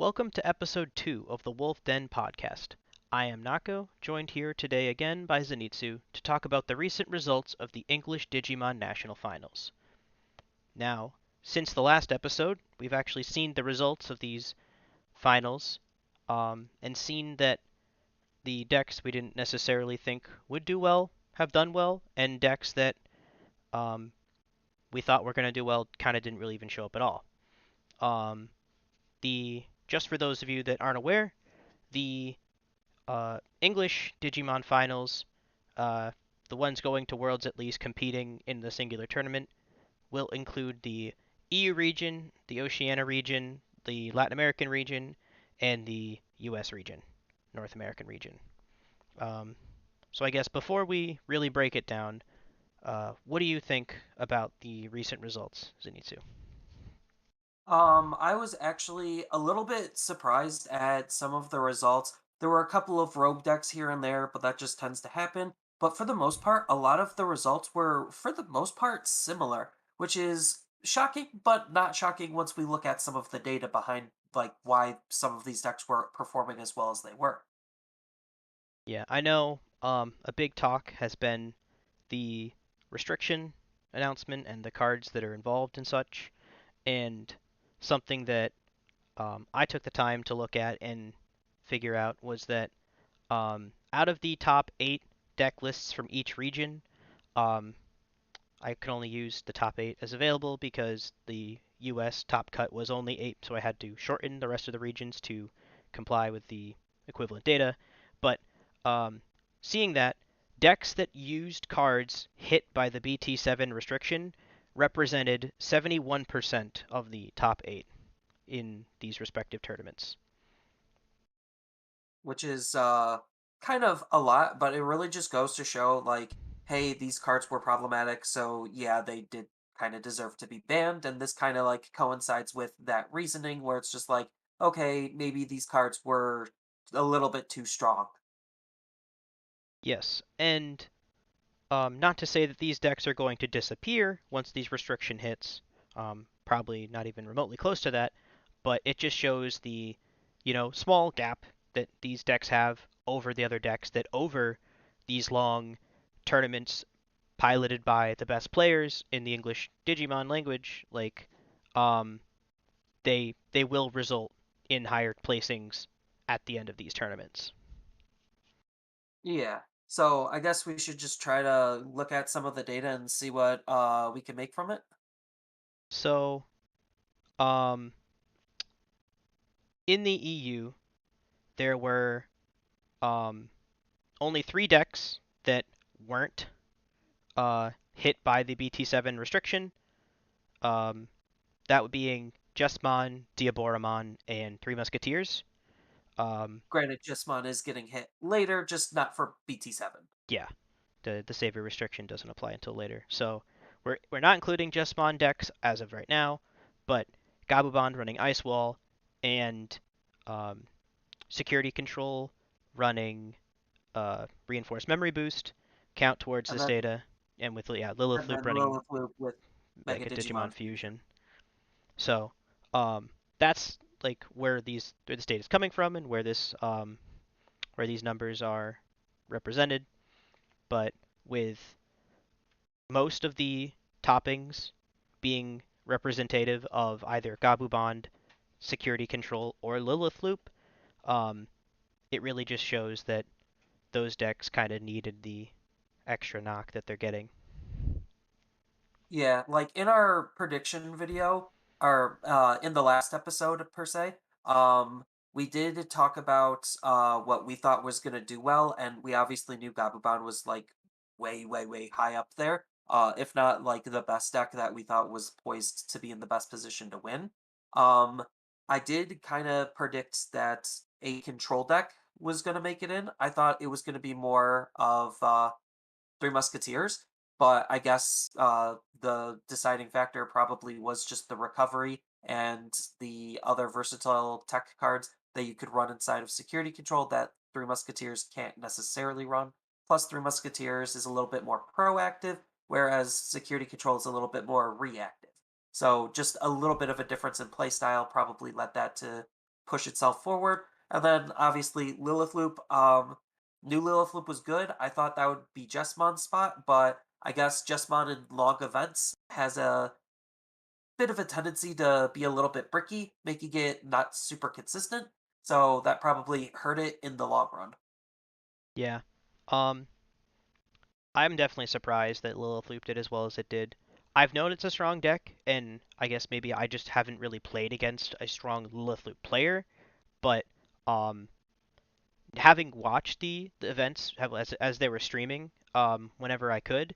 Welcome to episode 2 of the Wolf Den podcast. I am Naco, joined here today again by Zenitsu to talk about the recent results of the English Digimon National Finals. Now, since the last episode, we've actually seen the results of these finals and seen that the decks we didn't necessarily think would do well have done well, and decks that um, we thought were going to do well kind of didn't really even show up at all. Um, the Just for those of you that aren't aware, the English Digimon finals, uh, the ones going to Worlds at least competing in the singular tournament, will include the EU region, the Oceania region, the Latin American region, and the US region, North American region. Um, so I guess before we really break it down, what do you think about the recent results, Zenitsu? I was actually a little bit surprised at some of the results. There were a couple of rogue decks here and there, but that just tends to happen. But for the most part, a lot of the results were, for the most part, similar, which is shocking, but not shocking once we look at some of the data behind, like, why some of these decks were performing as well as they were. Yeah, I know a big talk has been the restriction announcement and the cards that are involved and such. And something that I took the time to look at and figure out was that out of the top 8 deck lists from each region, um, I could only use the top 8 as available because the US top cut was only 8, so I had to shorten the rest of the regions to comply with the equivalent data. But um, seeing that decks that used cards hit by the BT7 restriction represented 71% of the top 8 in these respective tournaments. Which is kind of a lot, but it really just goes to show like, hey, these cards were problematic, so yeah, they did kind of deserve to be banned, and this kind of like coincides with that reasoning where it's just like, okay, maybe these cards were a little bit too strong. Yes, and not to say that these decks are going to disappear once these restriction hits, probably not even remotely close to that, but it just shows the, small gap that these decks have over the other decks that over these long tournaments piloted by the best players in the English Digimon language, like um, they will result in higher placings at the end of these tournaments. Yeah. So I guess we should just try to look at some of the data and see what we can make from it. So, um, in the EU, there were um, only 3 decks that weren't hit by the BT7 restriction. Um, that being Jesmon, Diaboromon, and Three Musketeers. Um, Granted, Gismon is getting hit later, just not for BT7. yeah, the savior restriction doesn't apply until later. So we're not including Jesmon decks as of right now, but Gabubond running Ice Wall and um, Security Control running Reinforced Memory Boost count towards And this then data, and with Lilith and Loop then running Lilith Loop with Mega Mega Digimon Digimon Fusion. Fusion. So that's like where this data is coming from and where these numbers are represented. But with most of the toppings being representative of either Gabu Bond, Security Control, or Lilith Loop, um, it really just shows that those decks kind of needed the extra knock that they're getting. Yeah, like in our prediction video, or in the last episode per se, we did talk about what we thought was gonna do well, and we obviously knew Gabuban was like way, way, way high up there. If not like the best deck that we thought was poised to be in the best position to win. Um, I did kind of predict that a control deck was gonna make it in. I thought it was gonna be more of Three Musketeers, but I guess the deciding factor probably was just the recovery and the other versatile tech cards that you could run inside of Security Control that Three Musketeers can't necessarily run. Plus, Three Musketeers is a little bit more proactive, whereas Security Control is a little bit more reactive. So, just a little bit of a difference in playstyle probably led that to push itself forward. And then obviously Lilith Loop, new Lilith Loop was good. I thought that would be Jessmon's spot, but I guess Jessmon in long events has a bit of a tendency to be a little bit bricky, making it not super consistent. So that probably hurt it in the long run. Yeah. Um, I'm definitely surprised that Lilith Loop did as well as it did. I've known it's a strong deck, and I guess maybe I just haven't really played against a strong Lilith Loop player, but um, having watched the events as they were streaming, whenever I could,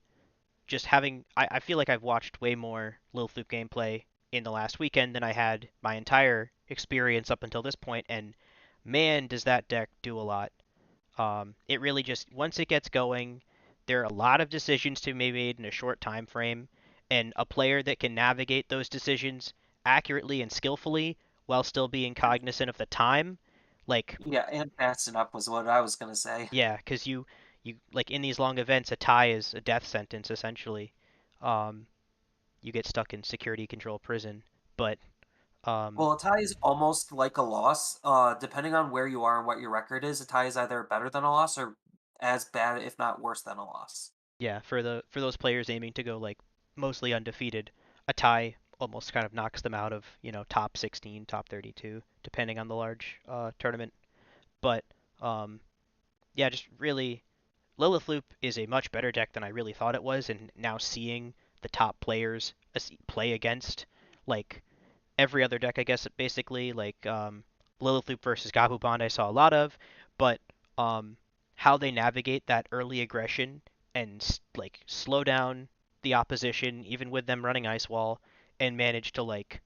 just having I feel like I've watched way more Lilith Loop gameplay in the last weekend than I had my entire experience up until this point, and man, does that deck do a lot. It really just once it gets going, there are a lot of decisions to be made in a short time frame, and a player that can navigate those decisions accurately and skillfully while still being cognizant of the time, like Yeah, and fast enough was what I was gonna say. yeah, because you like in these long events, a tie is a death sentence essentially. Um, you get stuck in security control prison, but um, Well, a tie is almost like a loss. Depending on where you are and what your record is, a tie is either better than a loss or as bad, if not worse than a loss. yeah, for those players aiming to go like mostly undefeated, a tie almost kind of knocks them out of top 16, top 32, depending on the large tournament. But um, yeah, just really Lilith Loop is a much better deck than I really thought it was, and now seeing the top players play against like every other deck, I guess, basically, like Lilith Loop versus Gabu Bond, I saw a lot of, but um, how they navigate that early aggression and like slow down the opposition, even with them running Ice Wall, and manage to like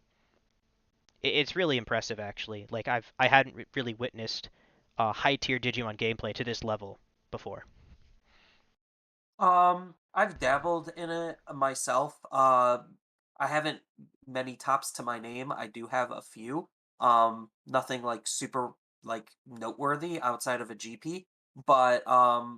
it's really impressive actually. Like I hadn't really witnessed high tier Digimon gameplay to this level before. I've dabbled in it myself. I haven't many tops to my name. I do have a few. Nothing like super like noteworthy outside of a GP. But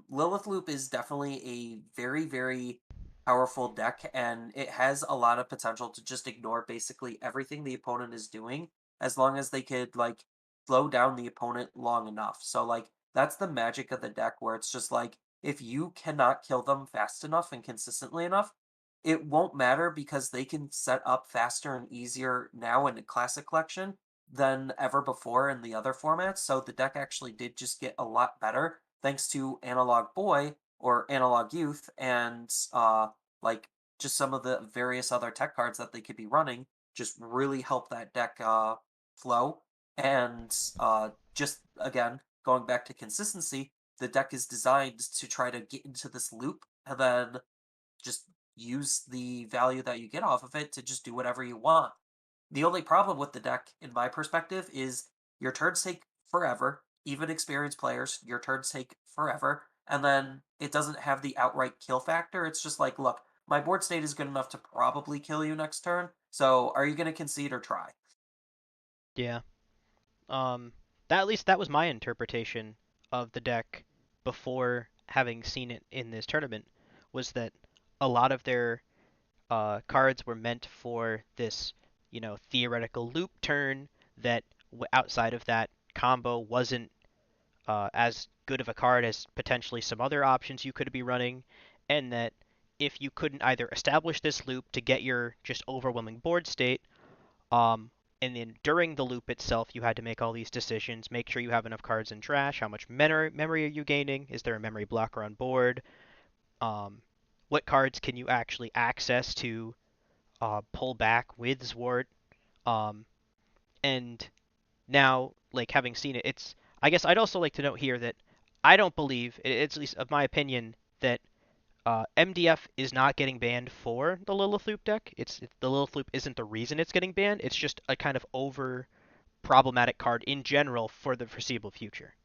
Lilith Loop is definitely a very, very powerful deck, and it has a lot of potential to just ignore basically everything the opponent is doing as long as they could like slow down the opponent long enough. So like that's the magic of the deck where it's just like if you cannot kill them fast enough and consistently enough, it won't matter because they can set up faster and easier now in the Classic Collection than ever before in the other formats. So the deck actually did just get a lot better thanks to Analog Boy or Analog Youth and like just some of the various other tech cards that they could be running just really help that deck flow. And just again, going back to consistency, the deck is designed to try to get into this loop and then just use the value that you get off of it to just do whatever you want. The only problem with the deck, in my perspective, is your turns take forever. Even experienced players, your turns take forever. And then it doesn't have the outright kill factor. It's just like, look, my board state is good enough to probably kill you next turn. So are you going to concede or try? Yeah. Um, that at least that was my interpretation of the deck before having seen it in this tournament was that a lot of their cards were meant for this, theoretical loop turn that outside of that combo wasn't as good of a card as potentially some other options you could be running, and that if you couldn't either establish this loop to get your just overwhelming board state, um, and then during the loop itself, you had to make all these decisions. Make sure you have enough cards in trash. How much memory are you gaining? Is there a memory blocker on board? Um, what cards can you actually access to pull back with Zwart? Um, and now, like having seen it, it's. I guess I'd also like to note here that I don't believe, it's at least of my opinion, that MDF is not getting banned for the Lilith Loop deck. The Lilith Loop isn't the reason it's getting banned. It's just a kind of over problematic card in general for the foreseeable future.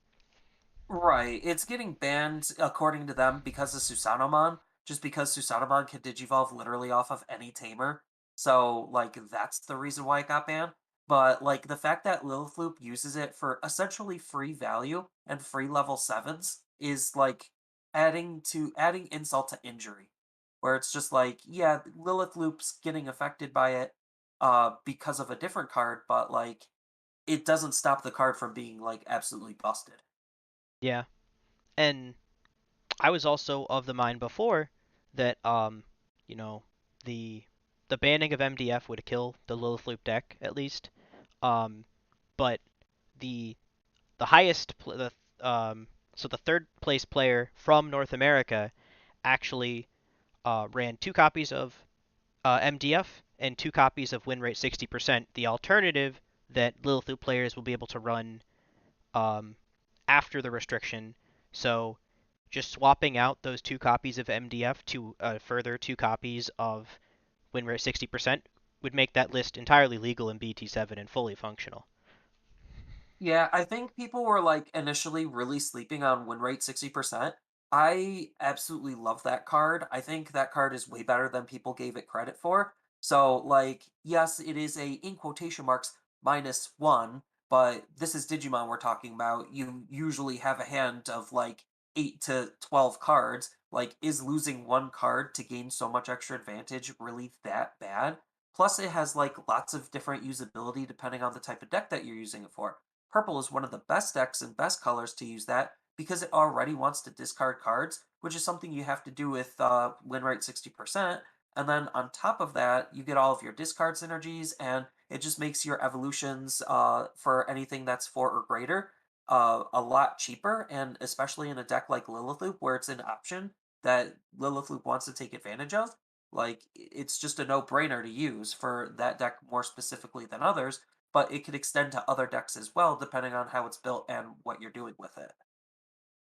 Right. It's getting banned according to them because of Susanomon, just because Susanomon can digivolve literally off of any tamer. So, like, that's the reason why it got banned. But, like, the fact that Lilith Loop uses it for essentially free value and free level sevens is like adding insult to injury. Where it's just like, yeah, Lilith Loop's getting affected by it because of a different card, but like it doesn't stop the card from being like absolutely busted. Yeah, and I was also of the mind before that you know, the the banning of MDF would kill the Lilith Loop deck at least. Um, but the the highest pl- the so the third place player from North America actually ran two copies of MDF and two copies of win rate 60%. The alternative that Lilith Loop players will be able to run um, after the restriction. So just swapping out those two copies of MDF to further two copies of win rate 60% would make that list entirely legal in BT7 and fully functional. Yeah, I think people were like initially really sleeping on win rate 60%. I absolutely love that card. I think that card is way better than people gave it credit for. So, like, yes, it is a in quotation marks -1, but this is Digimon we're talking about. You usually have a hand of like 8 to 12 cards. Like, is losing one card to gain so much extra advantage really that bad? Plus, it has like lots of different usability depending on the type of deck that you're using it for. Purple is one of the best decks and best colors to use that because it already wants to discard cards, which is something you have to do with win rate 60%. And then on top of that, you get all of your discard synergies, and it just makes your evolutions for anything that's 4 or greater a lot cheaper. And especially in a deck like Lilithloop, where it's an option that Lilithloop wants to take advantage of, like it's just a no brainer to use for that deck more specifically than others, but it could extend to other decks as well, depending on how it's built and what you're doing with it.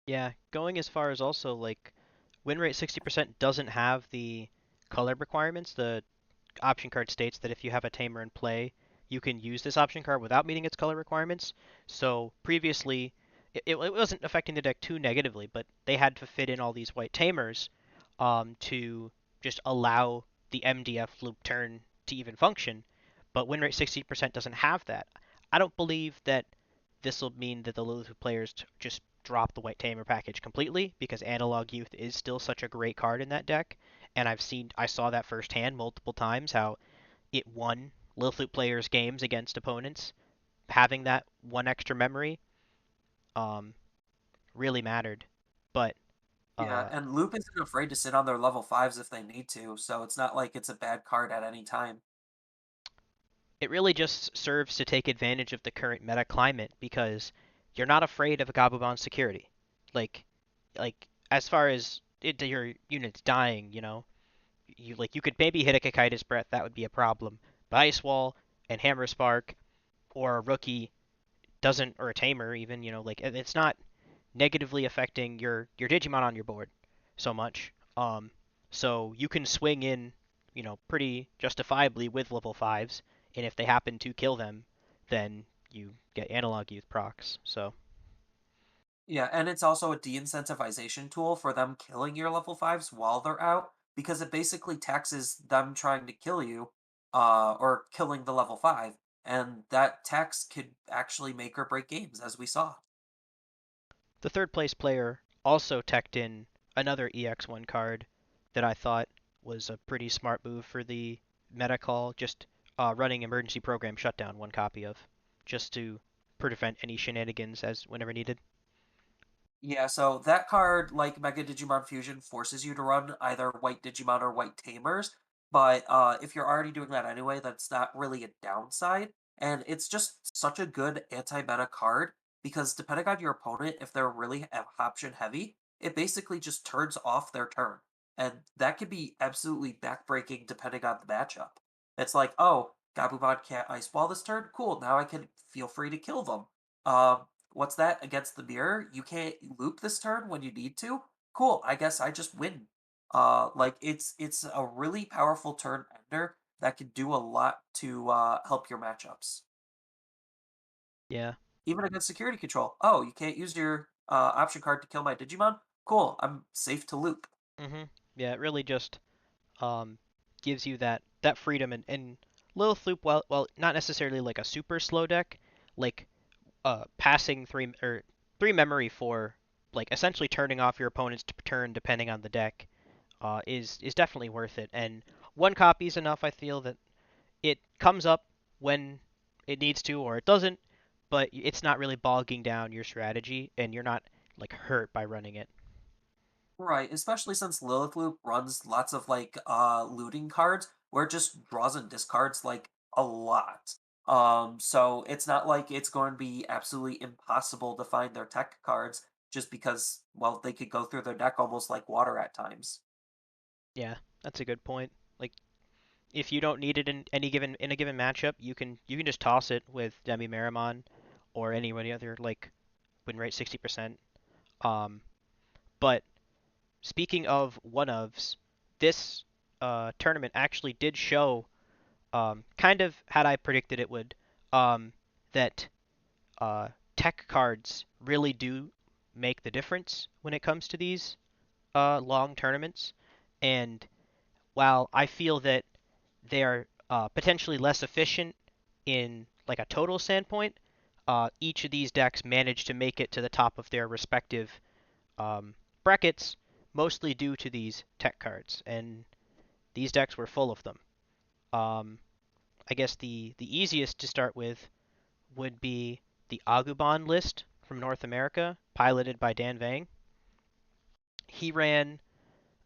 Yeah, going as far as also like win rate 60% doesn't have the color requirements. The option card states that if you have a tamer in play, you can use this option card without meeting its color requirements. So previously, it wasn't affecting the deck too negatively, but they had to fit in all these white tamers to just allow the MDF loop turn to even function. But win rate 60% doesn't have that. I don't believe that this will mean that the Lilith players just drop the white tamer package completely because Analog Youth is still such a great card in that deck, and I saw that firsthand multiple times how it won Lilith players games against opponents. Having that one extra memory um, really mattered, but Yeah, uh, and Loop isn't afraid to sit on their level 5s if they need to, so it's not like it's a bad card at any time. it really just serves to take advantage of the current meta climate because you're not afraid of a Gabumon security. Like, like as far as your units dying, you could maybe hit a Kakaitis Breath, that would be a problem. But Ice Wall and Hammer Spark or a rookie doesn't, or a Tamer even, like it's not negatively affecting your Digimon on your board so much. So you can swing in, pretty justifiably with level fives, and if they happen to kill them, then you get analog youth procs. So Yeah, and it's also a de-incentivization tool for them killing your level 5s while they're out, because it basically taxes them trying to kill you, or killing the level 5, and that tax could actually make or break games, as we saw. the third place player also teched in another EX1 card that I thought was a pretty smart move for the meta call, just running emergency program shutdown one copy of, just to prevent any shenanigans as whenever needed. Yeah, so that card, like Mega Digimon Fusion, forces you to run either White Digimon or White Tamers. But if you're already doing that anyway, that's not really a downside. And it's just such a good anti-meta card because depending on your opponent, if they're really option heavy, it basically just turns off their turn. And that could be absolutely backbreaking depending on the matchup. It's like, oh, Gabumon can't Ice Wall this turn? Cool, now I can feel free to kill them. What's that against the mirror? You can't loop this turn when you need to? Cool, I guess I just win. Like it's a really powerful turn ender that can do a lot to help your matchups. Yeah. Even against security control. Oh, you can't use your option card to kill my Digimon? Cool, I'm safe to loop. Yeah, it really just um, gives you that freedom and Lilith Loop, while not necessarily like a super slow deck, like passing three memory for like essentially turning off your opponent's turn depending on the deck is definitely worth it. And one copy is enough. I feel that it comes up when it needs to, or it doesn't. but it's not really bogging down your strategy, and you're not like hurt by running it. Right, especially since Lilith Loop runs lots of like looting cards where it just draws and discards like a lot. So it's not like it's going to be absolutely impossible to find their tech cards just because, well, they could go through their deck almost like water at times. Yeah, that's a good point. Like if you don't need it in a given matchup, you can just toss it with Demi Marimon or any other like win rate 60%. Um, but speaking of one ofs, this tournament actually did show kind of had I predicted it would that uh, tech cards really do make the difference when it comes to these long tournaments. And while I feel that they are potentially less efficient in like a total standpoint, each of these decks managed to make it to the top of their respective brackets, mostly due to these tech cards, and these decks were full of them. Um, I guess the easiest to start with would be the Agubon list from North America, piloted by Dan Vang. He ran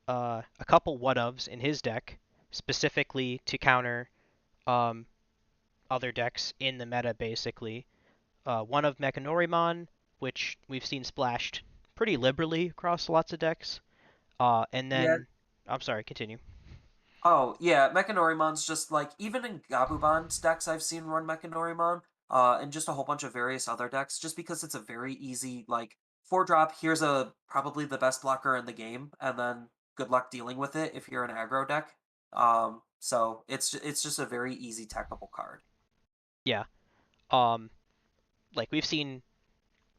a couple what ofs in his deck specifically to counter um, other decks in the meta, basically. One of Mechanorimon, which we've seen splashed pretty liberally across lots of decks. And Yeah. then, I'm sorry, continue. Oh, yeah, Mechanorimon's just like, even in Gabuban's decks, I've seen run Mechanorimon, and just a whole bunch of various other decks, just because it's a very easy, like, 4 drop, here's a probably the best blocker in the game, and then good luck dealing with it if you're an aggro deck. So it's just a very easy techable card. Yeah. Um, like we've seen,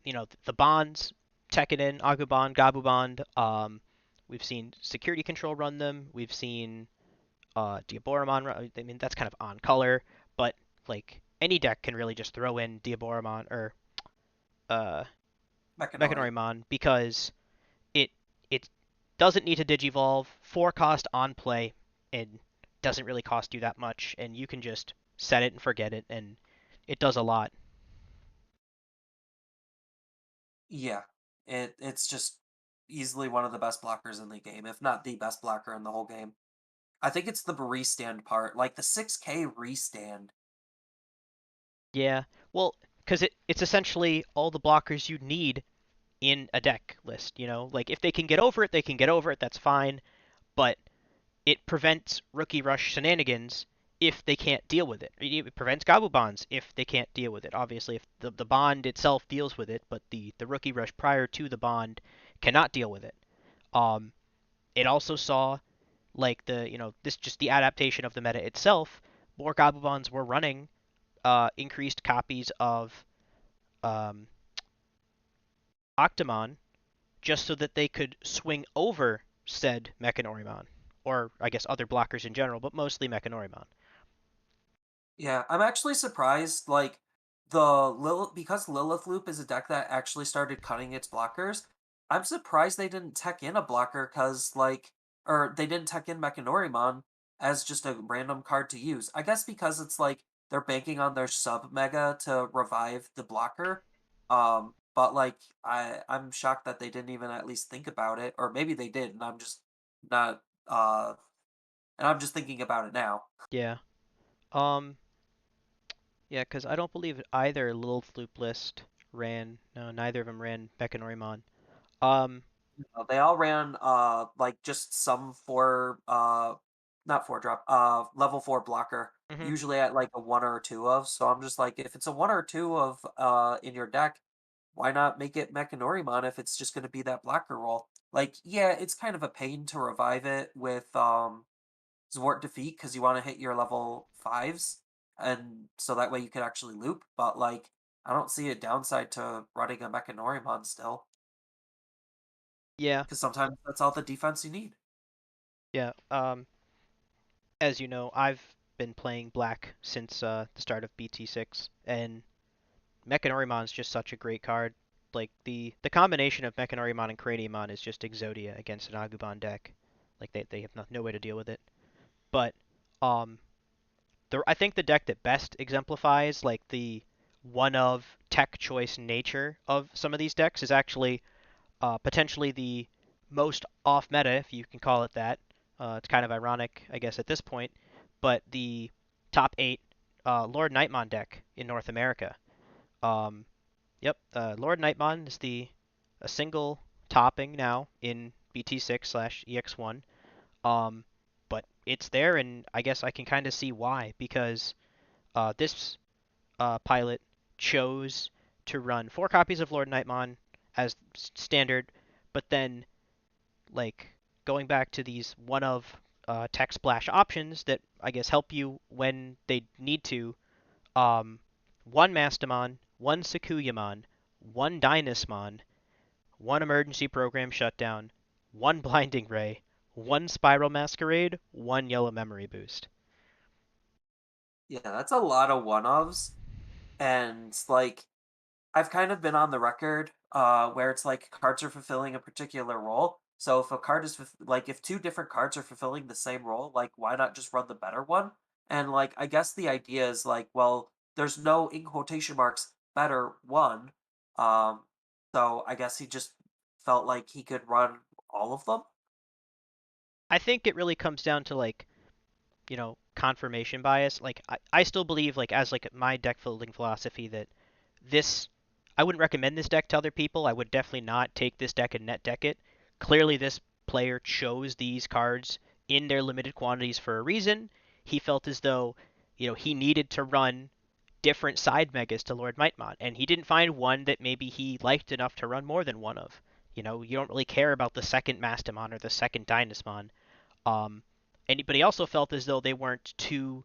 the bonds, Tekkanen, Agubon, Gabubond. We've seen security control run them. We've seen Diaboromon. I mean, that's kind of on color, but like any deck can really just throw in Diaboromon or uh, Mechanori. Mechanorimon because it it doesn't need to digivolve, 4 cost on play, and doesn't really cost you that much, and you can just set it and forget it, and it does a lot. Yeah, it's just easily one of the best blockers in the game, if not the best blocker in the whole game. I think it's the restand part, like the 6K restand. Yeah, well, because it's essentially all the blockers you need in a deck list. Like if they can get over it, they can get over it. That's fine, but it prevents rookie rush shenanigans if they can't deal with it. It prevents gobble bonds if they can't deal with it. Obviously, if the bond itself deals with it, but the rookie rush prior to the bond cannot deal with it. Um, it also saw like this just the adaptation of the meta itself. More gobble bonds were running increased copies of um, Octomon just so that they could swing over said Mechanorimon, or I guess other blockers in general, but mostly Mechanorimon. Yeah, I'm actually surprised, like, the Lilith, because Lilith Loop is a deck that actually started cutting its blockers, I'm surprised they didn't tech in a blocker, because, like, or they didn't tech in Mechanorimon as just a random card to use. I guess because it's like they're banking on their sub mega to revive the blocker. But like I'm shocked that they didn't even at least think about it, or maybe they did, and I'm just not and I'm just thinking about it now. Yeah. Um. Yeah, because I don't believe either Lilith Loop list ran. No, neither of them ran Mechanorimon. Um. They all ran like just some four not 4 drop level 4 blocker, Mhm. usually at like a one or two of. So I'm just like, if it's a one or two of in your deck, why not make it Mechanorimon if it's just going to be that blocker role? Like, yeah, it's kind of a pain to revive it with Zwart Defeat because you want to hit your level fives, and so that way you could actually loop. But like, I don't see a downside to running a Mechanorimon still, Yeah. because sometimes that's all the defense you need. Yeah. As you know, I've been playing Black since the start of BT6, and Mechanorimon is just such a great card. Like the combination of Mechanorimon and Craniumon is just Exodia against an Agumon deck. Like they have no way to deal with it. But um, I think the deck that best exemplifies like the one of tech choice nature of some of these decks is actually potentially the most off meta, if you can call it that. It's kind of ironic, I guess, at this point, but the top eight Lord Nightmon deck in North America. Um, yep, Lord Nightmon is the a single topping now in BT6/EX1. Um, but it's there, and I guess I can kind of see why because this pilot chose to run 4 copies of Lord Nightmon as standard, but then like going back to these one of tech splash options that I guess help you when they need to. Um, one Mastamon, one Sakuyamon, one Dynasmon, one Emergency Program Shutdown, one Blinding Ray, one Spiral Masquerade, one Yellow Memory Boost. Yeah, that's a lot of one-ofs, and like I've kind of been on the record where it's like cards are fulfilling a particular role. So if a card is like if two different cards are fulfilling the same role, like why not just run the better one? And like I guess the idea is like, well, there's no in quotation marks better one. Um so I guess he just felt like he could run all of them. I think it really comes down to like confirmation bias. Like I still believe like as like my deck building philosophy that this I wouldn't recommend this deck to other people. I would definitely not take this deck and net deck it. Clearly this player chose these cards in their limited quantities for a reason. He felt as though, he needed to run different side megas to Lord Mightmon, and he didn't find one that maybe he liked enough to run more than one of. You don't really care about the second Mastamon or the second Dynasmon. Um, but he also felt as though they weren't too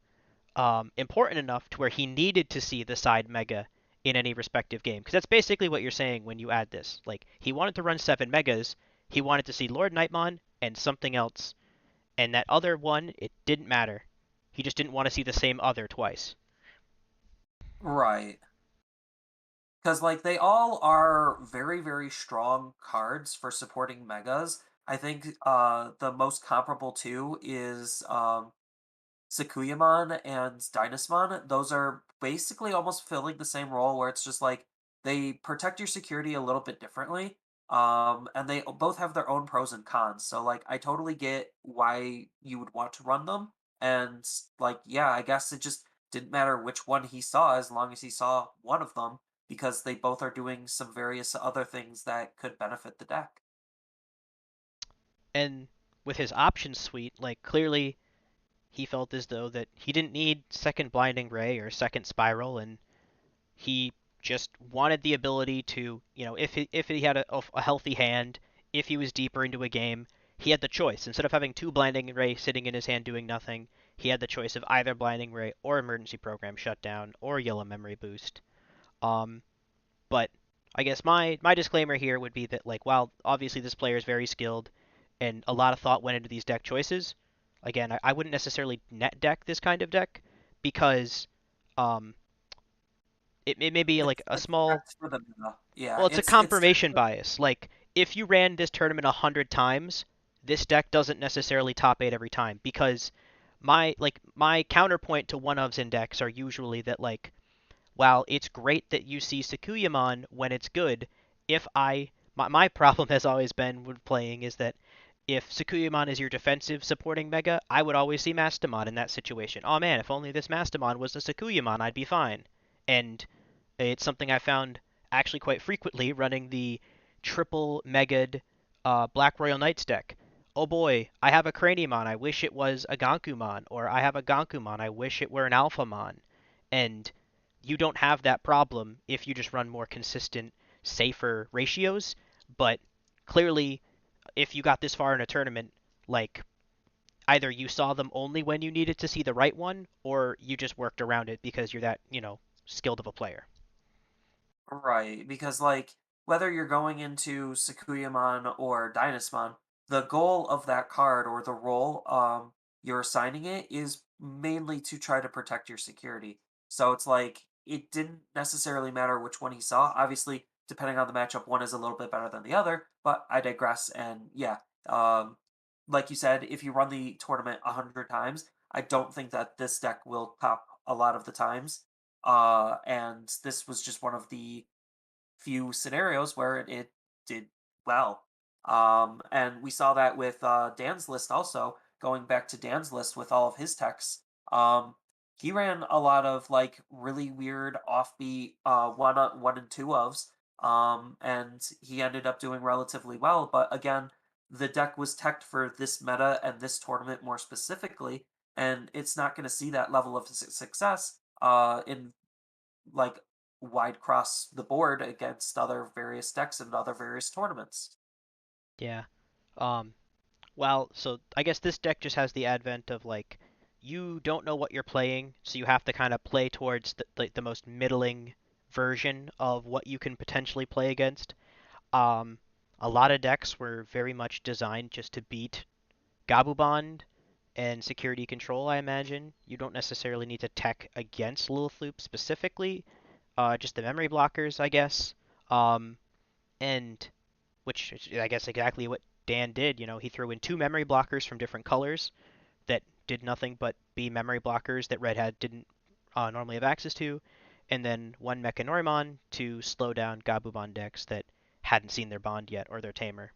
important enough to where he needed to see the side mega in any respective game. Because that's basically what you're saying when you add this. Like, he wanted to run 7 megas, he wanted to see Lord Nightmon and something else. And that other one, it didn't matter. He just didn't want to see the same other twice. Right. Because like they all are very very strong cards for supporting megas. I think the most comparable to is Sakuyamon and Dynasmon. Those are basically almost filling the same role where it's just like they protect your security a little bit differently. And they both have their own pros and cons. So like I totally get why you would want to run them. And like yeah, I guess it just didn't matter which one he saw as long as he saw one of them because they both are doing some various other things that could benefit the deck. And with his options suite, like, clearly he felt as though that he didn't need second Blinding Ray or second Spiral, and he just wanted the ability to, if he had a healthy hand, if he was deeper into a game, he had the choice. Instead of having two Blinding Ray sitting in his hand doing nothing, he had the choice of either Blinding Ray or Emergency Program Shutdown or Yellow Memory Boost. Um, but I guess my disclaimer here would be that, like, while obviously this player is very skilled and a lot of thought went into these deck choices, again, I wouldn't necessarily net deck this kind of deck because um, it may be like a It's small. that's for the meta. Yeah, Well, it's a it's just confirmation bias. Like, if you ran this tournament 100 times, this deck doesn't necessarily top 8 every time because my counterpoint to one ofs in decks are usually that, like, while it's great that you see Sakuyamon when it's good, my problem has always been with playing is that if Sakuyamon is your defensive supporting mega, I would always see Mastamon in that situation. Oh man, if only this Mastamon was the Sakuyamon, I'd be fine. And it's something I found actually quite frequently running the triple megad Black Royal Knights deck. Oh boy, I have a Craniumon, I wish it was a Gankumon, or I have a Gankumon, I wish it were an Alphamon. And you don't have that problem if you just run more consistent, safer ratios. But clearly, if you got this far in a tournament, like, either you saw them only when you needed to see the right one, or you just worked around it because you're that, skilled of a player. right, because like whether you're going into Sakuyamon or Dynasmon, the goal of that card or the role you're assigning it is mainly to try to protect your security. So it's like it didn't necessarily matter which one he saw. Obviously, depending on the matchup, one is a little bit better than the other, but I digress and yeah, um like you said, if you run the tournament 100 times, I don't think that this deck will top a lot of the times. And this was just one of the few scenarios where it did well. And we saw that with Dan's list also. Going back to Dan's list with all of his techs, um, he ran a lot of like really weird offbeat one and two ofs, and he ended up doing relatively well. But again, the deck was teched for this meta and this tournament more specifically, and it's not going to see that level of success in like wide cross the board against other various decks and other various tournaments. Yeah. Um, well, so I guess this deck just has the advent of like you don't know what you're playing, so you have to kind of play towards the most middling version of what you can potentially play against. Um, a lot of decks were very much designed just to beat Gabubond and Security Control, I imagine. You don't necessarily need to tech against Lilith Loop specifically, just the memory blockers, I guess. Um, and which is, I guess, exactly what Dan did. You know, he threw in two memory blockers from different colors that did nothing but be memory blockers that Red Hat didn't normally have access to, and then one Mechanorimon to slow down Gabubon decks that hadn't seen their Bond yet or their Tamer.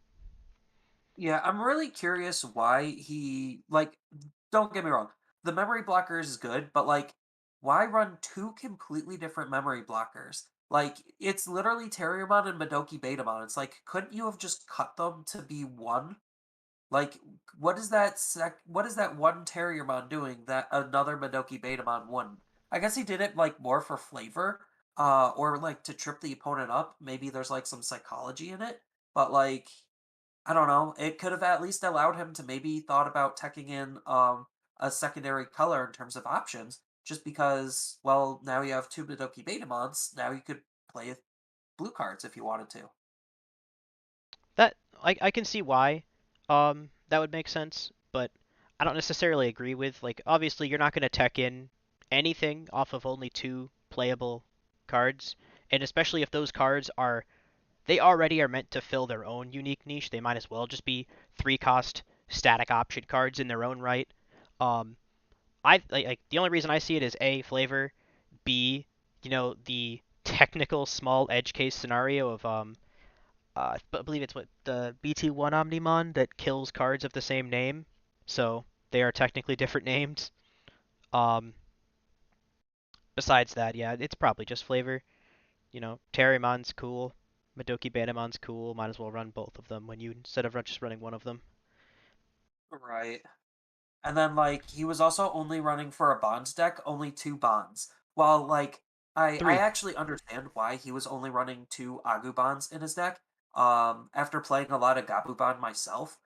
Yeah, I'm really curious why he like. Don't get me wrong, the memory blocker is good, but like, why run two completely different memory blockers? Like, it's literally Terriermon and Madoki Betamon. It's like, couldn't you have just cut them to be one? Like, what is that one Terriermon doing that another Madoki Betamon wouldn't? I guess he did it like more for flavor, or like to trip the opponent up. Maybe there's like some psychology in it, but like I don't know. It could have at least allowed him to maybe thought about teching in a secondary color in terms of options. Just because, well, now you have two Madoki Betamons. Now you could play blue cards if you wanted to. That I can see why that would make sense, but I don't necessarily agree with like obviously you're not going to tech in anything off of only two playable cards, and especially if those cards are they already are meant to fill their own unique niche, they might as well just be three cost static option cards in their own right. Um, I like the only reason I see it is A, flavor, B, you know, the technical small edge case scenario of I believe it's what the BT1 Omnimon that kills cards of the same name, so they are technically different names. Um, besides that, yeah, it's probably just flavor. You know, Terrimon's cool, Madoki Banamon's cool. Might as well run both of them when you instead of just running one of them. Right. And then like he was also only running for a bonds deck, only two bonds. While like I Three. actually understand why he was only running two Agu bonds in his deck. After playing a lot of Gabubond myself,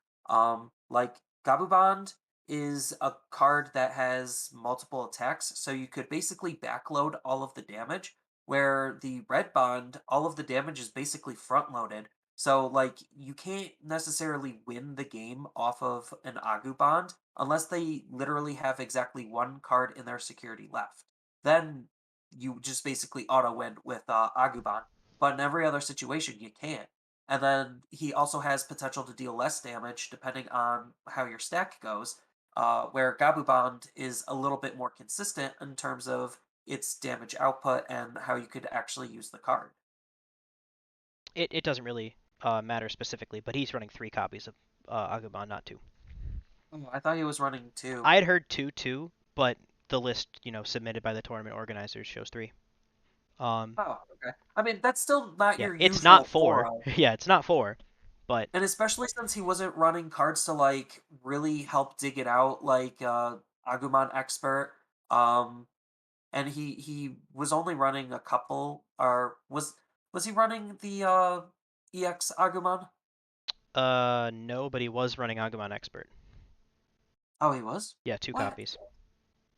like Gabubond is a card that has multiple attacks, so you could basically backload all of the damage. Where the red bond, all of the damage is basically front loaded. So like you can't necessarily win the game off of an Agu bond unless they literally have exactly one card in their security left. Then you just basically auto win with Aguban. But in every other situation, you can't. And then he also has potential to deal less damage depending on how your stack goes, where Gabuband is a little bit more consistent in terms of its damage output and how you could actually use the card. It doesn't really matter specifically, but he's running three copies of Agumon, not two. Oh, I thought he was running two. I had heard two too, but the list submitted by the tournament organizers shows three. Um, Oh, okay. I mean, that's still not yeah, your it's not usual four. four. Yeah, it's not four, but And especially since he wasn't running cards to like really help dig it out like Agumon Expert. Um and he was only running a couple or was he running the EX Agumon? no, but he was running Agumon Expert. Oh, he was? Yeah, two What? copies.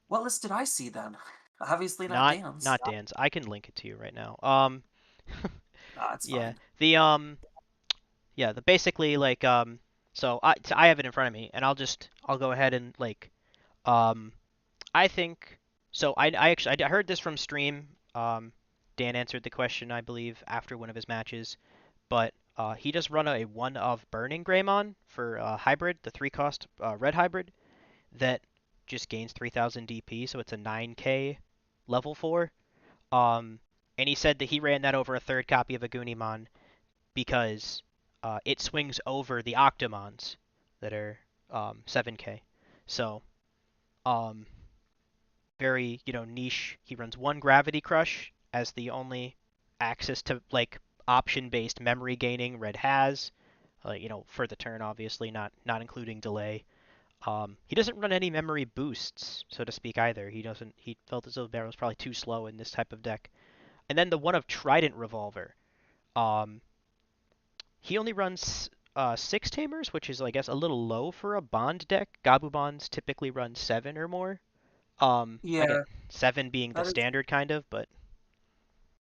What list did I see then? Obviously not Not Dan's. not Dan's. I can link it to you right now. Ah, it's Yeah, fine. the the basically like so I have it in front of me, and I'll go ahead and like um I think so. I actually I heard this from stream. Dan answered the question I believe after one of his matches, but he just run a one of Burning Greymon for hybrid, the three cost red hybrid that just gains 3,000 DP, so it's a 9K level 4. Um, and he said that he ran that over a third copy of Agunimon because it swings over the Octomons that are 7K. So, um, very, niche. He runs one Gravity Crush as the only access to like option-based memory gaining Red has. For the turn, obviously, not including delay. He doesn't run any memory boosts, so to speak, either. He doesn't. He felt as though the barrel was probably too slow in this type of deck. And then the one of Trident Revolver. Um, he only runs six tamers, which is, I guess, a little low for a bond deck. Gabu bonds typically run seven or more. Again, Yeah, seven being the that is. standard kind of, but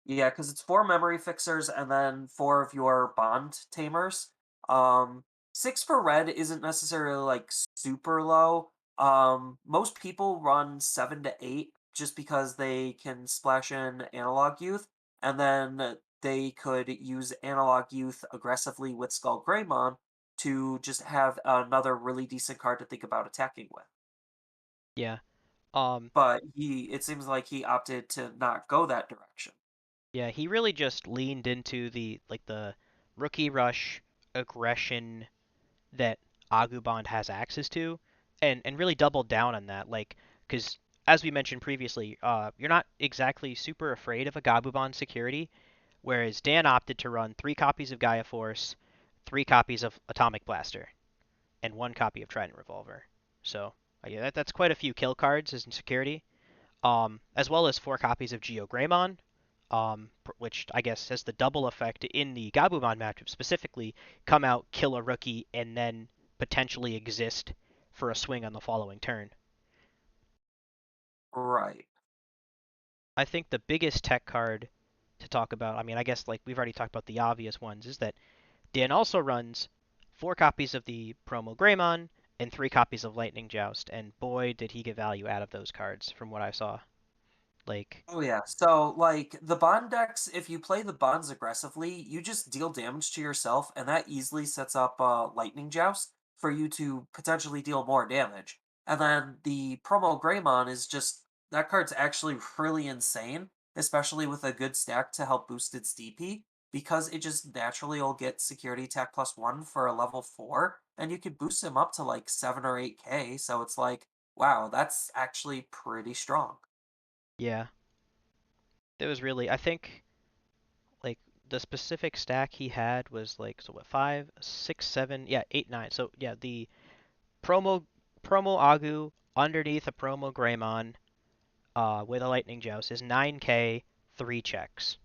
Yeah, because it's four memory fixers and then four of your bond tamers. Six for red isn't necessarily like super low. Most people run 7 to 8 just because they can splash in analog youth, and then they could use analog youth aggressively with Skull Greymon to just have another really decent card to think about attacking with. yeah. Um, But it seems like he opted to not go that direction. yeah, he really just leaned into the rookie rush aggression that Agubond has access to, and really doubled down on that. Like, because as we mentioned previously, you're not exactly super afraid of a Gabubon security, whereas Dan opted to run three copies of Gaia Force, three copies of Atomic Blaster, and one copy of Trident Revolver. So yeah, that's quite a few kill cards as in security. As well as four copies of Geo Greymon, which I guess has the double effect in the Gabumon matchup specifically, come out, kill a rookie, and then potentially exist for a swing on the following turn. Right. I think the biggest tech card to talk about, I mean, I guess like we've already talked about the obvious ones, is that Dan also runs four copies of the promo Greymon and three copies of Lightning Joust, and boy, did he get value out of those cards from what I saw. Like, Oh yeah. So like the bond decks, if you play the bonds aggressively, you just deal damage to yourself, and that easily sets up lightning joust for you to potentially deal more damage. And then the promo Greymon is just that card's actually really insane, especially with a good stack to help boost its DP, because it just naturally will get security attack +1 for a level 4, and you could boost him up to like 7 or 8K. So it's like, wow, that's actually pretty strong. yeah, it was really, I think, like the specific stack he had was like so what 5, 6, 7, yeah 8, 9. So yeah, the promo promo Agu underneath a promo Greymon with a Lightning Joust is 9K, three checks.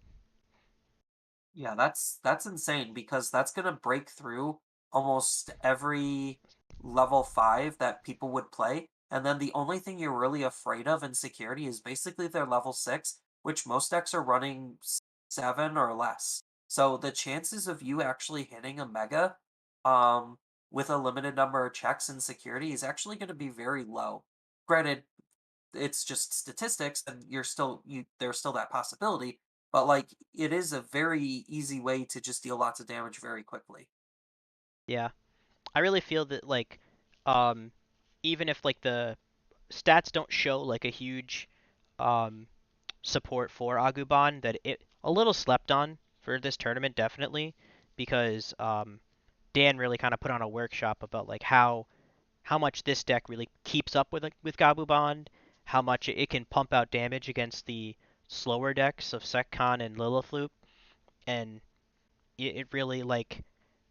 Yeah, that's insane because that's gonna break through almost every level 5 that people would play. And then the only thing you're really afraid of in security is basically their level 6, which most decks are running 7 or less. So the chances of you actually hitting a mega um with a limited number of checks in security is actually going to be very low. Granted, it's just statistics and there's still that possibility, but like it is a very easy way to just deal lots of damage very quickly. Yeah, I really feel that like um even if like the stats don't show like a huge um support for Aguban, that it a little slept on for this tournament definitely because Dan really kind of put on a workshop about like how much this deck really keeps up with Gabu Bond, how much it can pump out damage against the slower decks of Sekcon and Lilithloop, and it really like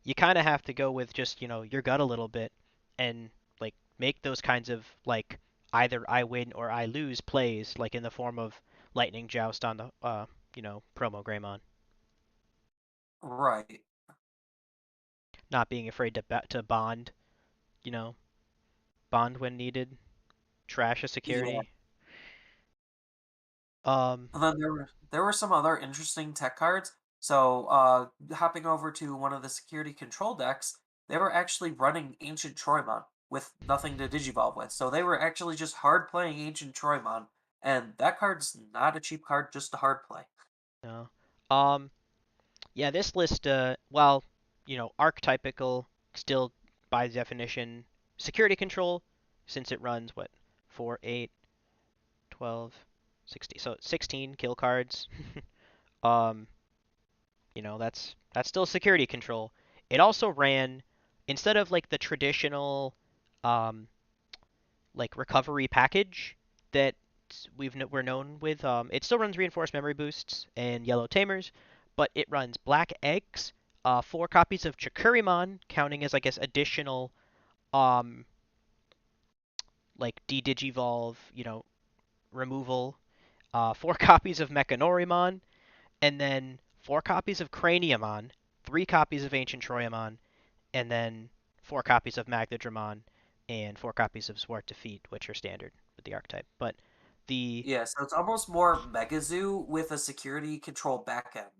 you kind of have to go with just your gut a little bit and like make those kinds of like either I win or I lose plays like in the form of Lightning Joust on the promo Greymon, Right. not being afraid to bond, you know, bond when needed, trash a Yeah. security. Um, And then there were some other interesting tech cards. So hopping over to one of the security control decks, they were actually running Ancient Troymon with nothing to digivolve with. So they were actually just hard playing Ancient Troymon, and that card's not a cheap card, just a hard play. no. Um, Yeah, this list, while, archetypical, still by definition, security control, since it runs, what, 4, 8, 12. 60. So 16 kill cards. um, that's still security control. It also ran instead of like the traditional um like recovery package that we're known with. It still runs reinforced memory boosts and yellow tamers, but it runs black eggs, 4 copies of Chikurimon, counting as I guess additional um like de-digivolve, removal. 4 copies of Mechanorimon, and then 4 copies of Craniumon, 3 copies of Ancient Troyamon, and then 4 copies of Magdadramon, and 4 copies of Swart Defeat, which are standard with the archetype. But the Yeah, so it's almost more Megazoo with a security control backend.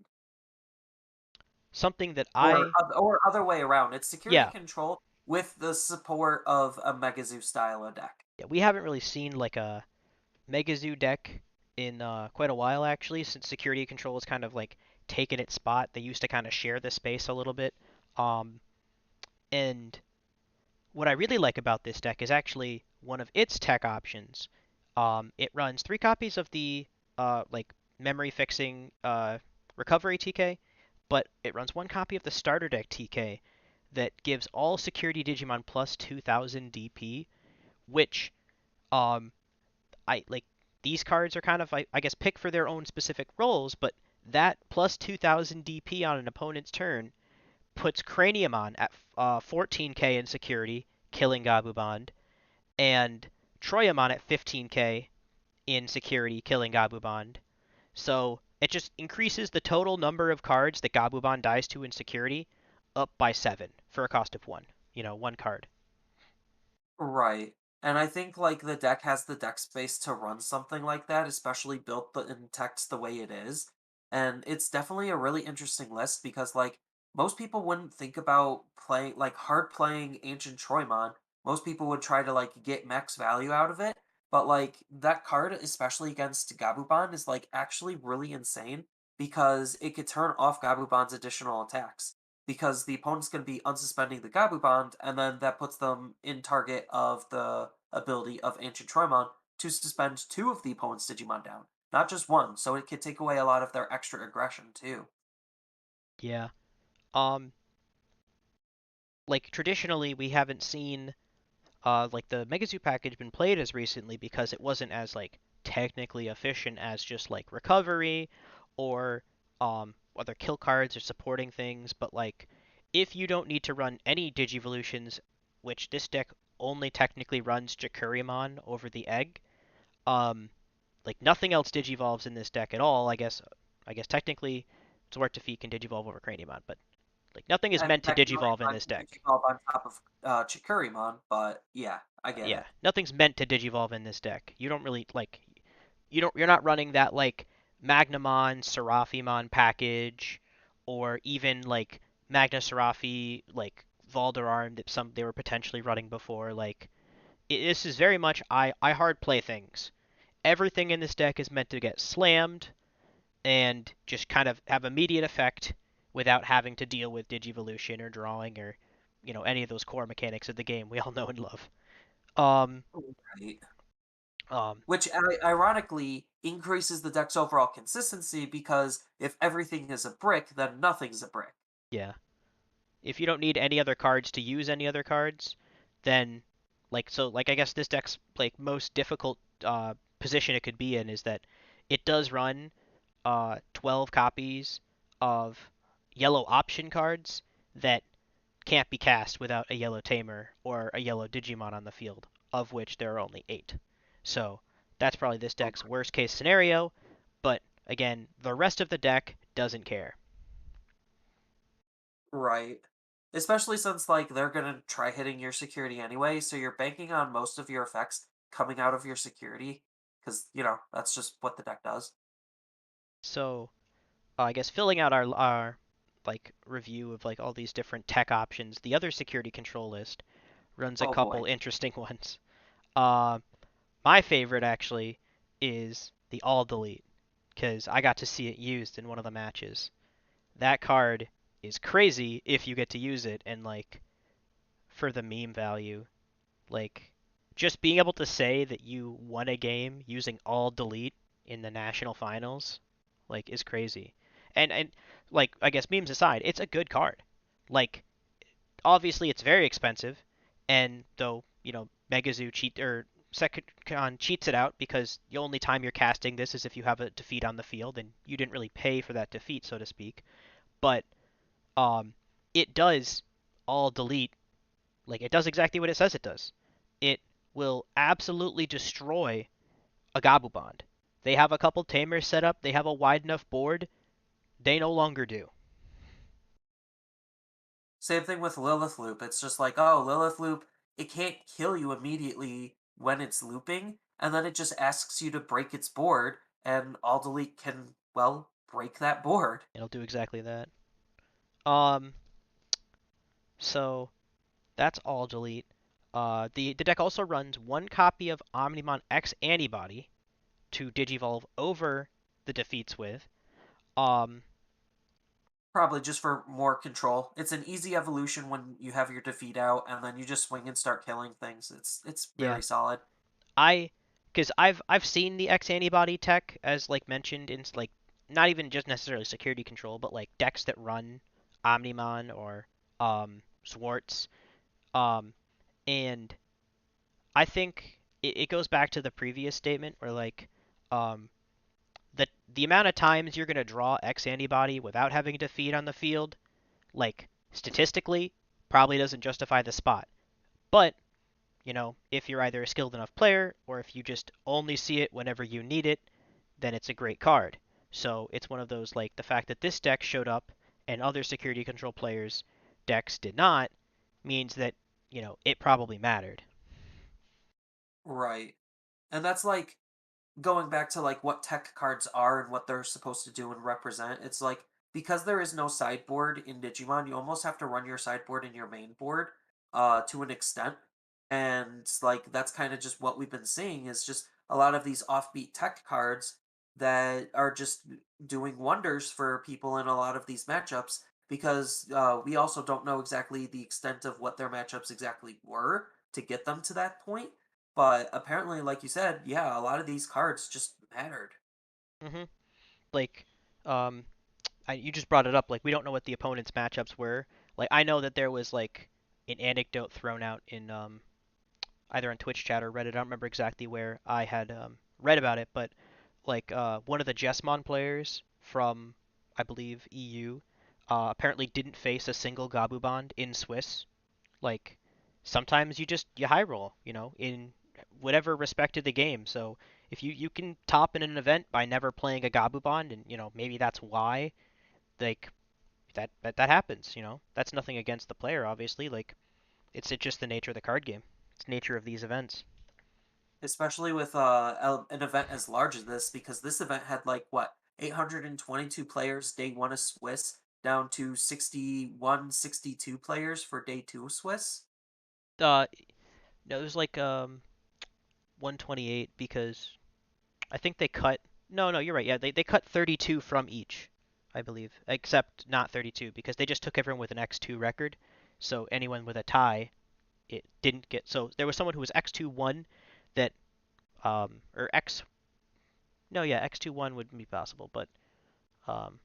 something that Or I or other way around. It's security yeah control with the support of a Megazoo style of deck. yeah we haven't really seen like a Megazoo deck in quite a while actually, since security control has kind of like taken its spot. They used to kind of share the space a little bit. Um, and what I really like about this deck is actually one of its tech options. It runs 3 copies of the like memory fixing recovery TK, but it runs 1 copy of the starter deck TK that gives all security Digimon plus 2000 DP, which um I like these cards are kind of I guess pick for their own specific roles, but that plus 2000 DP on an opponent's turn puts Craniumon at 14k in security, killing Gabubond, and Troyamon at 15k in security, killing Gabubond. So it just increases the total number of cards that Gabubon dies to in security up by 7 for a cost of 1. 1 card. Right. And I think like the deck has the deck space to run something like that, especially built in text the way it is. And it's definitely a really interesting list because like most people wouldn't think about playing like hard playing Ancient Troymon. Most people would try to like get max value out of it. But like that card, especially against Gabuban, is like actually really insane because it could turn off Gabuban's additional attacks because the opponent's going to be unsuspending the Gabu Bond, and then that puts them in target of the ability of Ancient Troymon to suspend 2 of the opponent's Digimon down, not just 1. So it could take away a lot of their extra aggression too. Yeah. Um like traditionally we haven't seen like the Megazoo package been played as recently because it wasn't as like technically efficient as just like recovery or other kill cards or supporting things. But like if you don't need to run any Digivolutions, which this deck only technically runs Jakurimon over the egg, um, like nothing else Digivolves in this deck at all. I guess technically Zwart Defeat can Digivolve over Craniumon, but like nothing is And meant to that can only Digivolve in run this deck. Digivolve on top of Chikurimon, but yeah, I get Yeah, it. nothing's meant to digivolve in this deck. You don't really like you're not running that like Magnamon Seraphimon package or even like Magna Seraphi like Valderarm that some they were potentially running before. Like this is very much I hard play things. Everything in this deck is meant to get slammed and just kind of have immediate effect without having to deal with Digivolution or drawing or any of those core mechanics of the game we all know and love. Um, Right. um, Which ironically increases the deck's overall consistency because if everything is a brick, then nothing's a brick. yeah. If you don't need any other cards to use any other cards, then like I guess this deck's like most difficult position it could be in is that it does run 12 copies of yellow option cards that can't be cast without a yellow tamer or a yellow Digimon on the field, of which there are only 8. So that's probably this deck's worst case scenario, but again, the rest of the deck doesn't care. Right. Especially since like they're gonna try hitting your security anyway, so you're banking on most of your effects coming out of your security, because that's just what the deck does. So I guess filling out our like review of like all these different tech options, the other security control list runs a Oh couple boy. interesting ones. Uh, my favorite actually is the all delete because I got to see it used in one of the matches. That card is crazy if you get to use it, and like for the meme value, like just being able to say that you won a game using all delete in the national finals, like, is crazy. And like, I guess memes aside, it's a good card. Like, obviously it's very expensive, and though Megazoo cheat or Second cheats it out because the only time you're casting this is if you have a defeat on the field, and you didn't really pay for that defeat, so to speak. But um, it does all delete. Like, it does exactly what it says it does. It will absolutely destroy a Gabu Bond. They have a couple tamers set up. They have a wide enough board. They no longer do. Same thing with Lilith Loop. It's just like, oh, Lilith Loop, it can't kill you immediately when it's looping, and then it just asks you to break its board, and All Delete can, well, break that board. It'll do exactly that. Um, so that's all delete. The deck also runs one copy of Omnimon X Antibody to Digivolve over the defeats with. Um, Probably just for more control. It's an easy evolution when you have your defeat out, and then you just swing and start killing things. It's yeah, very solid. I because I've seen the X Antibody tech as like mentioned in like not even just necessarily security control, but like decks that run Omnimon or Swartz. Um, and I think it goes back to the previous statement where like um, the amount of times you're gonna draw X antibody without having to feed on the field, like statistically, probably doesn't justify the spot. But if you're either a skilled enough player or if you just only see it whenever you need it, then it's a great card. So it's one of those like the fact that this deck showed up and other security control players' decks did not means that it probably mattered. Right. And that's like going back to like what tech cards are and what they're supposed to do and represent. It's like because there is no sideboard in Digimon, you almost have to run your sideboard in your main board to an extent. And like that's kind of just what we've been seeing is just a lot of these offbeat tech cards that are just doing wonders for people in a lot of these matchups because we also don't know exactly the extent of what their matchups exactly were to get them to that point, but apparently, like you said, yeah, a lot of these cards just mattered. hmm Like, um, you just brought it up. Like, we don't know what the opponent's matchups were. Like, I know that there was like an anecdote thrown out in either on Twitch chat or Reddit. I don't remember exactly where I had read about it, but like one of the Jesmon players from I believe EU apparently didn't face a single Gabu Bond in Swiss. Like sometimes you high roll, in whatever respect of the game. So if you can top in an event by never playing a Gabu Bond, and maybe that's why like that happens. That's nothing against the player, obviously. Like it's just the nature of the card game. It's the nature of these events. Especially with an event as large as this, because this event had like what 822 players day one of Swiss down to 61, 62 players for day two of Swiss. Uh, no, it was like 128 because I think they cut. No, no, you're right. Yeah, they cut 32 from each, I believe, except not 32 because they just took everyone with an X2 record. So anyone with a tie, it didn't get. So there was someone who was X2 1 that or X. No, yeah, X2 1 would be possible, but um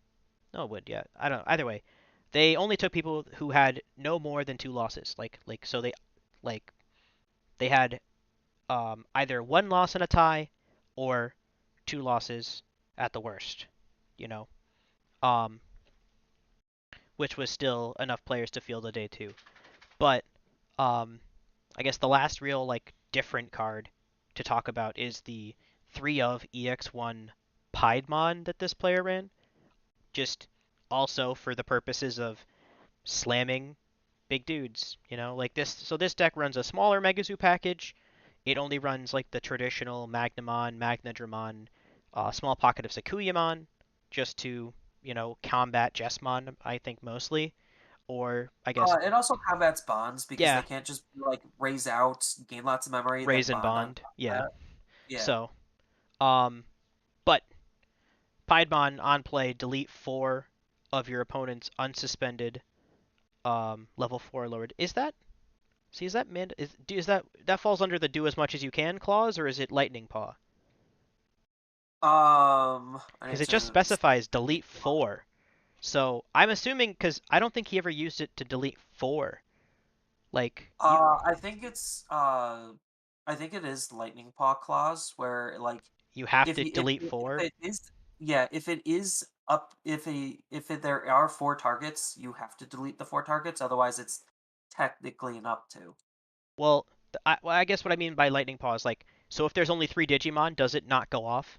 no, it would. Yeah, I don't. Either way, they only took people who had no more than two losses. Like so like they had either one loss and a tie or two losses at the worst, you know, um, which was still enough players to field a day two. But um, I guess the last real like different card to talk about is the 3 of EX1 Piedmon that this player ran. Just also for the purposes of slamming big dudes, like this. So this deck runs a smaller Megazoo package. It only runs like the traditional Magnamon, Magnadramon, small pocket of Sakuyamon, just to combat Jesmon. I think mostly, or I guess It also combats bonds because yeah, they can't just like raise out, gain lots of memory, then Raise and bond on Bond. top of Yeah. that. Yeah. So but Piedmon on play, delete 4 of your opponent's unsuspended level 4 lowered. Is that See, is that is that falls under the do as much as you can clause, or is it lightning paw? I Because need it just to. specifies delete 4. So I'm assuming, because I don't think he ever used it to delete 4. Like, you, I think I think it is lightning paw clause where like you have if to you if delete it- if 4. it is yeah if it is up there are four targets you have to delete the four targets, otherwise it's technically an up to. Well, I guess what I mean by lightning pause, like, so if there's only 3 Digimon, does it not go off?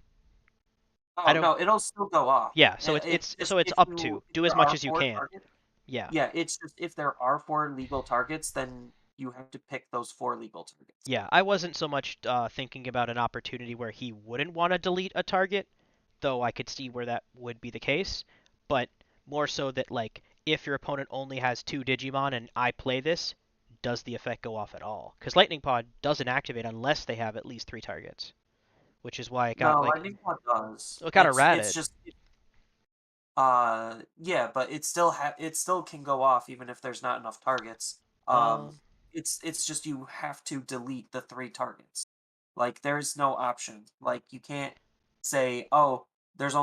I Oh don't. no, it'll still go off. Yeah, so it's It's it's just so it's up to if do as there much are as you four can. targets. Yeah. Yeah, it's just if there are four legal targets, then you have to pick those four legal targets. Yeah, I wasn't so much thinking about an opportunity where he wouldn't want to delete a target, though I could see where that would be the case, but more so that, like, if your opponent only has 2 Digimon and I play this, does the effect go off at all? Because Lightning Pod doesn't activate unless they have at least 3 targets, which is why it got No, like lightning pod does. it got It's errated. just yeah, but it still can go off even if there's not enough targets. Um, It's just you have to delete the three targets. Like there's no option. Like you can't say, "Oh, there's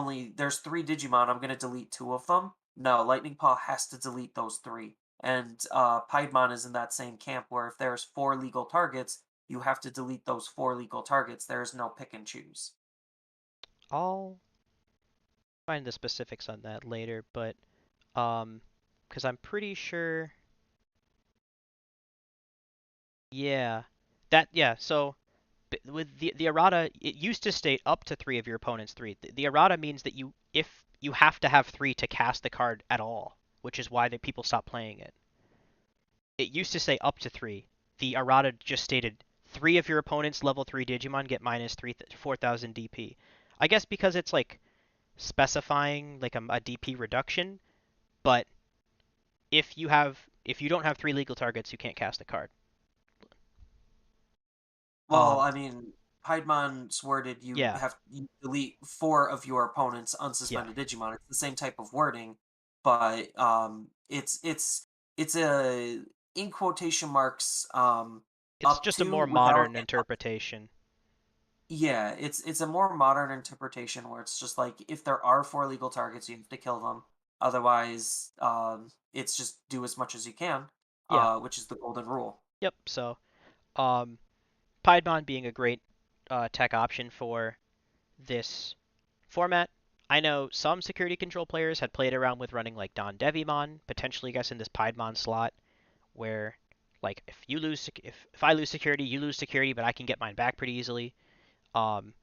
three Digimon, I'm going to delete two of them." No, Lightning Paw has to delete those three. And Piedmon is in that same camp where if there's four legal targets, you have to delete those four legal targets. There is no pick and choose. I'll find the specifics on that later, but um, because I'm pretty sure, yeah, yeah. So with the errata, it used to state up to 3 of your opponent's 3. The errata means that if you have to have 3 to cast the card at all, which is why people stop playing it. It used to say up to 3. The errata just stated 3 of your opponent's level 3 Digimon get minus 4,000 DP. I guess because it's like specifying like a DP reduction, but if you don't have 3 legal targets, you can't cast the card. Well, Um, I mean, Piedmon's worded yeah, you delete four of your opponent's yeah. unsuspended Digimon. It's the same type of wording, but it's a in quotation marks It's up just a to more without modern interpretation. yeah, it's a more modern interpretation where it's just like if there are four legal targets, you have to kill them. Otherwise, it's just do as much as you can, Yeah. which is the golden rule. Yep. So, um, Piedmon being a great tech option for this format. I know some security control players had played around with running like Don Devimon, potentially, I guess, in this Piedmon slot, where like if I lose security, you lose security, but I can get mine back pretty easily. Um,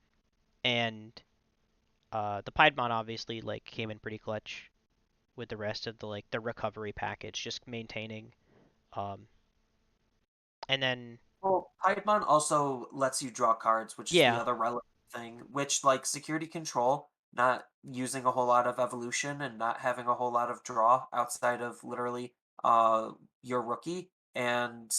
and the Piedmon obviously like came in pretty clutch with the rest of the recovery package, just maintaining. Um, and then Well, Piedmon also lets you draw cards, which is the yeah, other relevant thing, which like security control, not using a whole lot of evolution and not having a whole lot of draw outside of literally your rookie and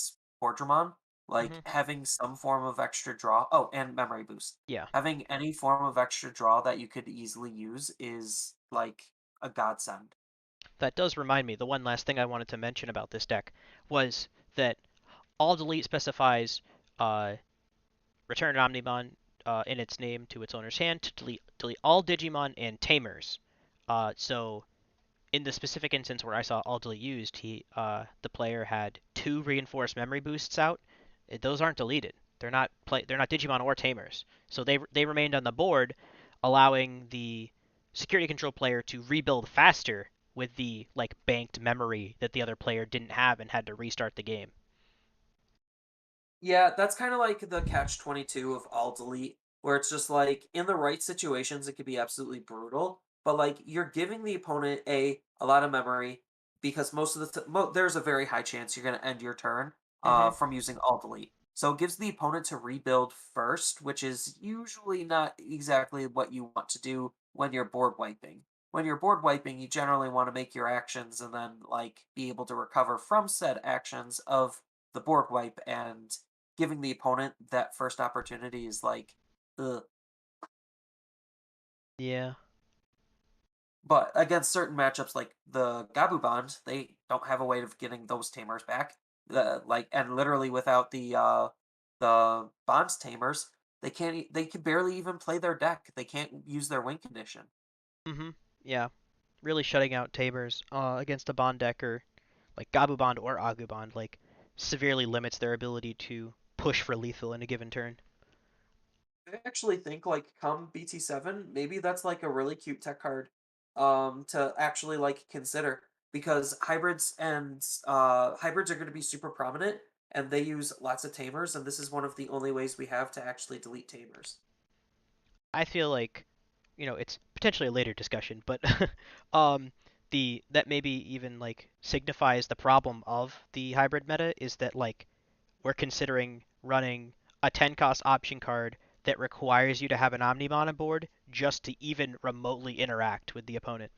Portramon, like hmm having some form of extra draw. Oh, and memory boost. yeah. Having any form of extra draw that you could easily use is like a godsend. That does remind me. The one last thing I wanted to mention about this deck was that all delete specifies uh, return an Omnimon in its name to its owner's hand to delete all Digimon and Tamers. So in the specific instance where I saw all delete used, the player had 2 reinforced memory boosts out. Those aren't deleted. They're not Digimon or Tamers. So they remained on the board, allowing the security control player to rebuild faster with the like banked memory that the other player didn't have and had to restart the game. Yeah, that's kind of like the catch 22 of all delete, where it's just like in the right situations, it could be absolutely brutal, but like you're giving the opponent a lot of memory because most of there's a very high chance you're going to end your turn Mm-hmm. from using all delete. So it gives the opponent to rebuild first, which is usually not exactly what you want to do when you're board wiping. When you're board wiping, you generally want to make your actions and then like be able to recover from said actions of the board wipe, and giving the opponent that first opportunity is like, ugh. Yeah. But against certain matchups like the Gabu Bond, they don't have a way of getting those tamers back. And literally without the Bond's tamers, They can barely even play their deck. They can't use their win condition. Mm-hmm. Yeah. Really shutting out Tamers against a Bond deck, or like Gabu Bond or Agu Bond, like severely limits their ability to push for lethal in a given turn. I actually think like come BT7, maybe that's like a really cute tech card to actually like consider because hybrids are going to be super prominent and they use lots of tamers and this is one of the only ways we have to actually delete tamers. I feel like, it's potentially a later discussion, but um, the that maybe even like signifies the problem of the hybrid meta is that like we're considering running a 10 cost option card that requires you to have an Omnimon on board just to even remotely interact with the opponent.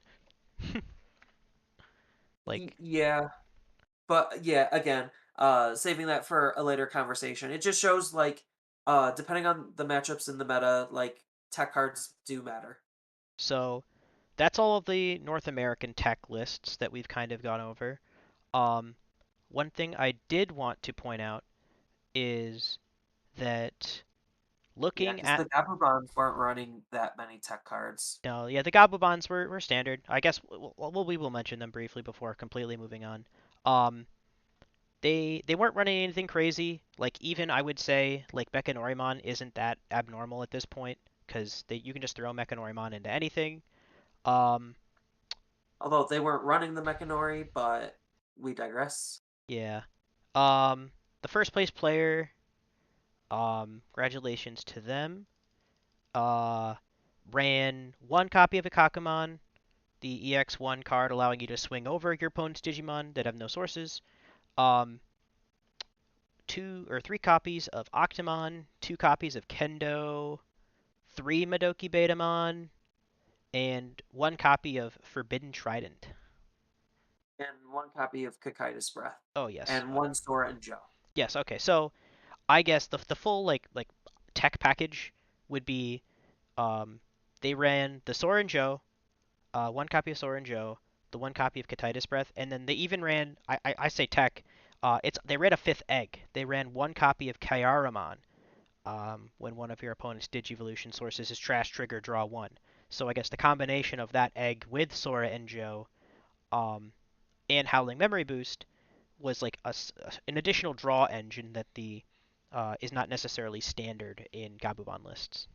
Like, Yeah, but yeah, again, saving that for a later conversation. It just shows like depending on the matchups in the meta, like tech cards do matter. so that's all of the North American tech lists that we've kind of gone over. Um, One thing I did want to point out is that Yeah, looking because at the Gabumons weren't running that many tech cards. no, yeah, the Gabubons were standard. I guess we will mention them briefly before completely moving on. Um, they weren't running anything crazy. Like even I would say like Mechanorimon isn't that abnormal at this point because you can just throw Mechanorimon into anything. Um, Although they weren't running the Mechanori, but we digress. yeah. The first place player. Congratulations to them. Uh, Ran one copy of Ikakumon, the EX1 card allowing you to swing over your opponent's Digimon that have no sources. Um, two or three copies of Octomon, two copies of Kendo, three Madoki Betamon, and one copy of Forbidden Trident. And one copy of Kakaitis Breath. Oh yes, And one Sora and Joe. yes. Okay, so I guess the full like tech package would be they ran the Soren Joe, one copy of Soren Joe, the one copy of Katitis Breath, and then they even ran. I say tech. They ran a fifth egg. They ran one copy of Kaiaramon. When one of your opponent's Digivolution sources is trash trigger, draw one. So I guess the combination of that egg with Sora and Joe, um, and Howling Memory Boost was like an additional draw engine that the is not necessarily standard in Gabuban lists.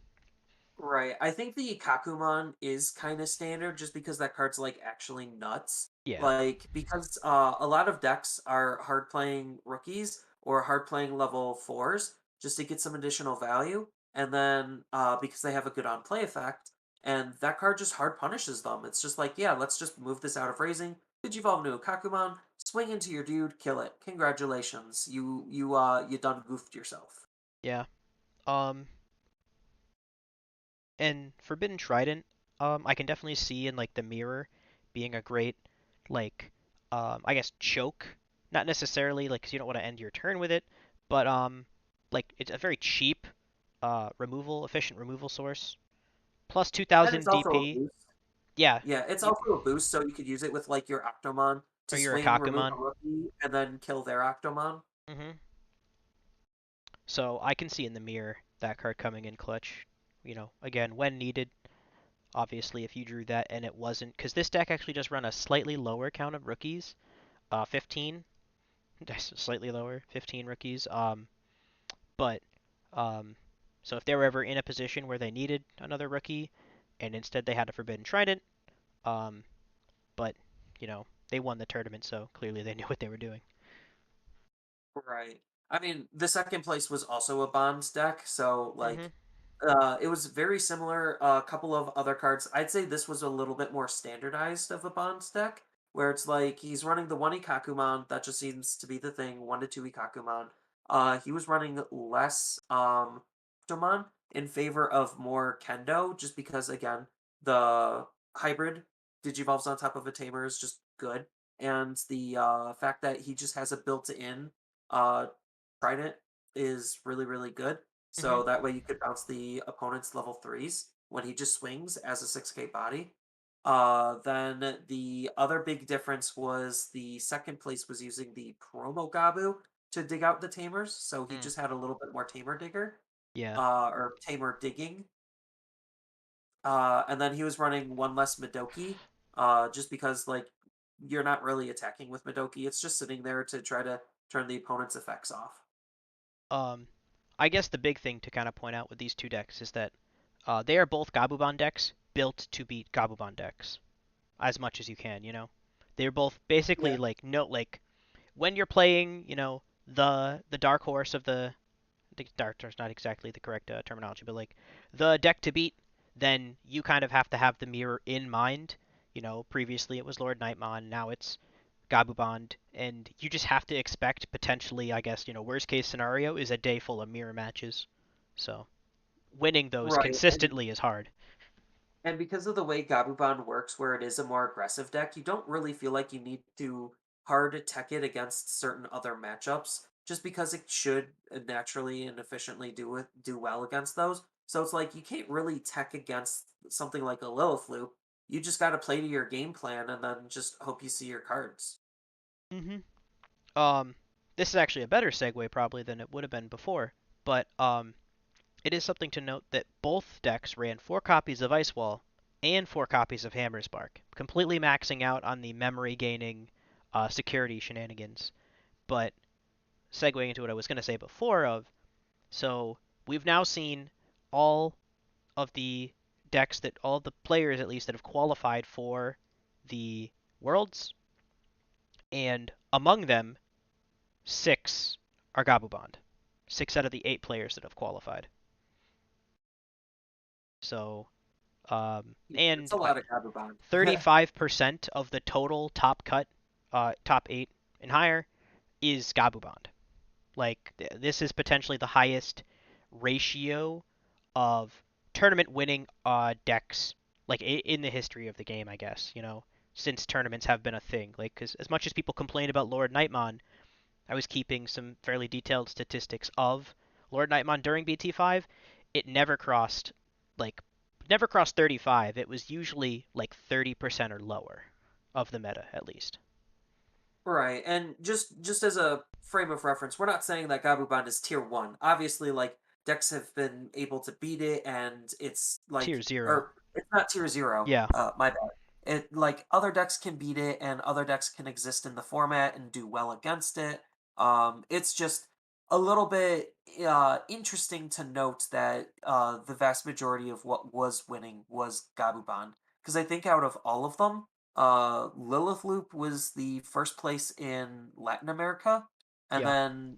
Right. I think the Kakumon is kind of standard just because that card's like actually nuts. Yeah. Like because a lot of decks are hard playing rookies or hard playing level fours just to get some additional value, and then because they have a good on play effect, and that card just hard punishes them. It's just like yeah, let's just move this out of raising. Digivolve into a Kakumon, swing into your dude, kill it. Congratulations, you done goofed yourself. Yeah. Um, And Forbidden Trident, I can definitely see in like the mirror being a great like I guess choke. Not necessarily like 'cause you don't want to end your turn with it, but like it's a very cheap efficient removal source. Plus And it's 2000 also a DP. boost. Yeah, Yeah, it's you also a boost, so you could use it with like your Octomon or to you're a swing, remove a Kakumon. rookie, and then kill their Octomon. hmm So I can see in the mirror that card coming in clutch. Again, when needed. Obviously, if you drew that and it wasn't, because this deck actually just run a slightly lower count of rookies, 15, slightly lower, 15 rookies. But um, so if they were ever in a position where they needed another rookie, and instead they had a Forbidden Trident, um, but they won the tournament, so clearly they knew what they were doing. Right. I mean, the second place was also a Bonds deck, so hmm like it was very similar. A couple of other cards. I'd say this was a little bit more standardized of a Bonds deck, where it's like he's running the one Ikakumon. That just seems to be the thing. 1 to 2 Ikakumon. He was running less Octomon in favor of more Kendo, just because again the hybrid Digivolves on top of a Tamer is just good, and the fact that he just has a built-in uh Trident is really really good. hmm So that way you could bounce the opponent's level threes when he just swings as a 6K body. Then the other big difference was the second place was using the promo Gabu to dig out the tamers, so he Mm. just had a little bit more tamer digger. Yeah. or Tamer Digging. And then he was running one less Madoki, just because like you're not really attacking with Madoki. It's just sitting there to try to turn the opponent's effects off. Um, I guess the big thing to kind of point out with these two decks is that they are both Gabuban decks built to beat Gabuban decks as much as you can. They're both Yeah. basically like no like when you're playing, the dark horse of the I think dark horse not exactly the correct terminology, but like the deck to beat, then you kind of have to have the mirror in mind. Previously it was Lord Nightmon, now it's Gabubond, and you just have to expect potentially, I guess, worst case scenario is a day full of mirror matches. So winning those Right. And consistently is hard. And because of the way Gabuban works, where it is a more aggressive deck, you don't really feel like you need to hard tech it against certain other matchups, just because it should naturally and efficiently do well against those. So it's like you can't really tech against something like a Lilith Loop. You just got to play to your game plan and then just hope you see your cards. hmm Um, this is actually a better segue probably than it would have been before, but it is something to note that both decks ran 4 copies of Ice Wall and 4 copies of Hammer's Bark, completely maxing out on the memory gaining security shenanigans. But segueing into what I was going to say before so we've now seen all of the decks that all of the players at least that have qualified for the Worlds, and among them, 6 are Gabubond. 6 out of the 8 players that have qualified. So, Yeah, that's and a lot of Gabuban. 35% of the total top cut, top 8 and higher, is Gabubond. Like, this is potentially the highest ratio of tournament winning decks, like, in the history of the game, I guess, since tournaments have been a thing. Like, because as much as people complain about Lord Nightmon, I was keeping some fairly detailed statistics of Lord Nightmon during BT5. It like never crossed 35. It was usually like 30% or lower of the meta at least. Right, and just as a frame of reference, we're not saying that Gabuban is tier one. Obviously, like decks have been able to beat it, and it's Tier like, 0. or it's not tier zero. Yeah. My bad. It like other decks can beat it, and other decks can exist in the format and do well against it. It's just a little bit interesting to note that the vast majority of what was winning was Gabuban, because I think out of all of them, Lilith Loop was the first place in Latin America, and Yeah. then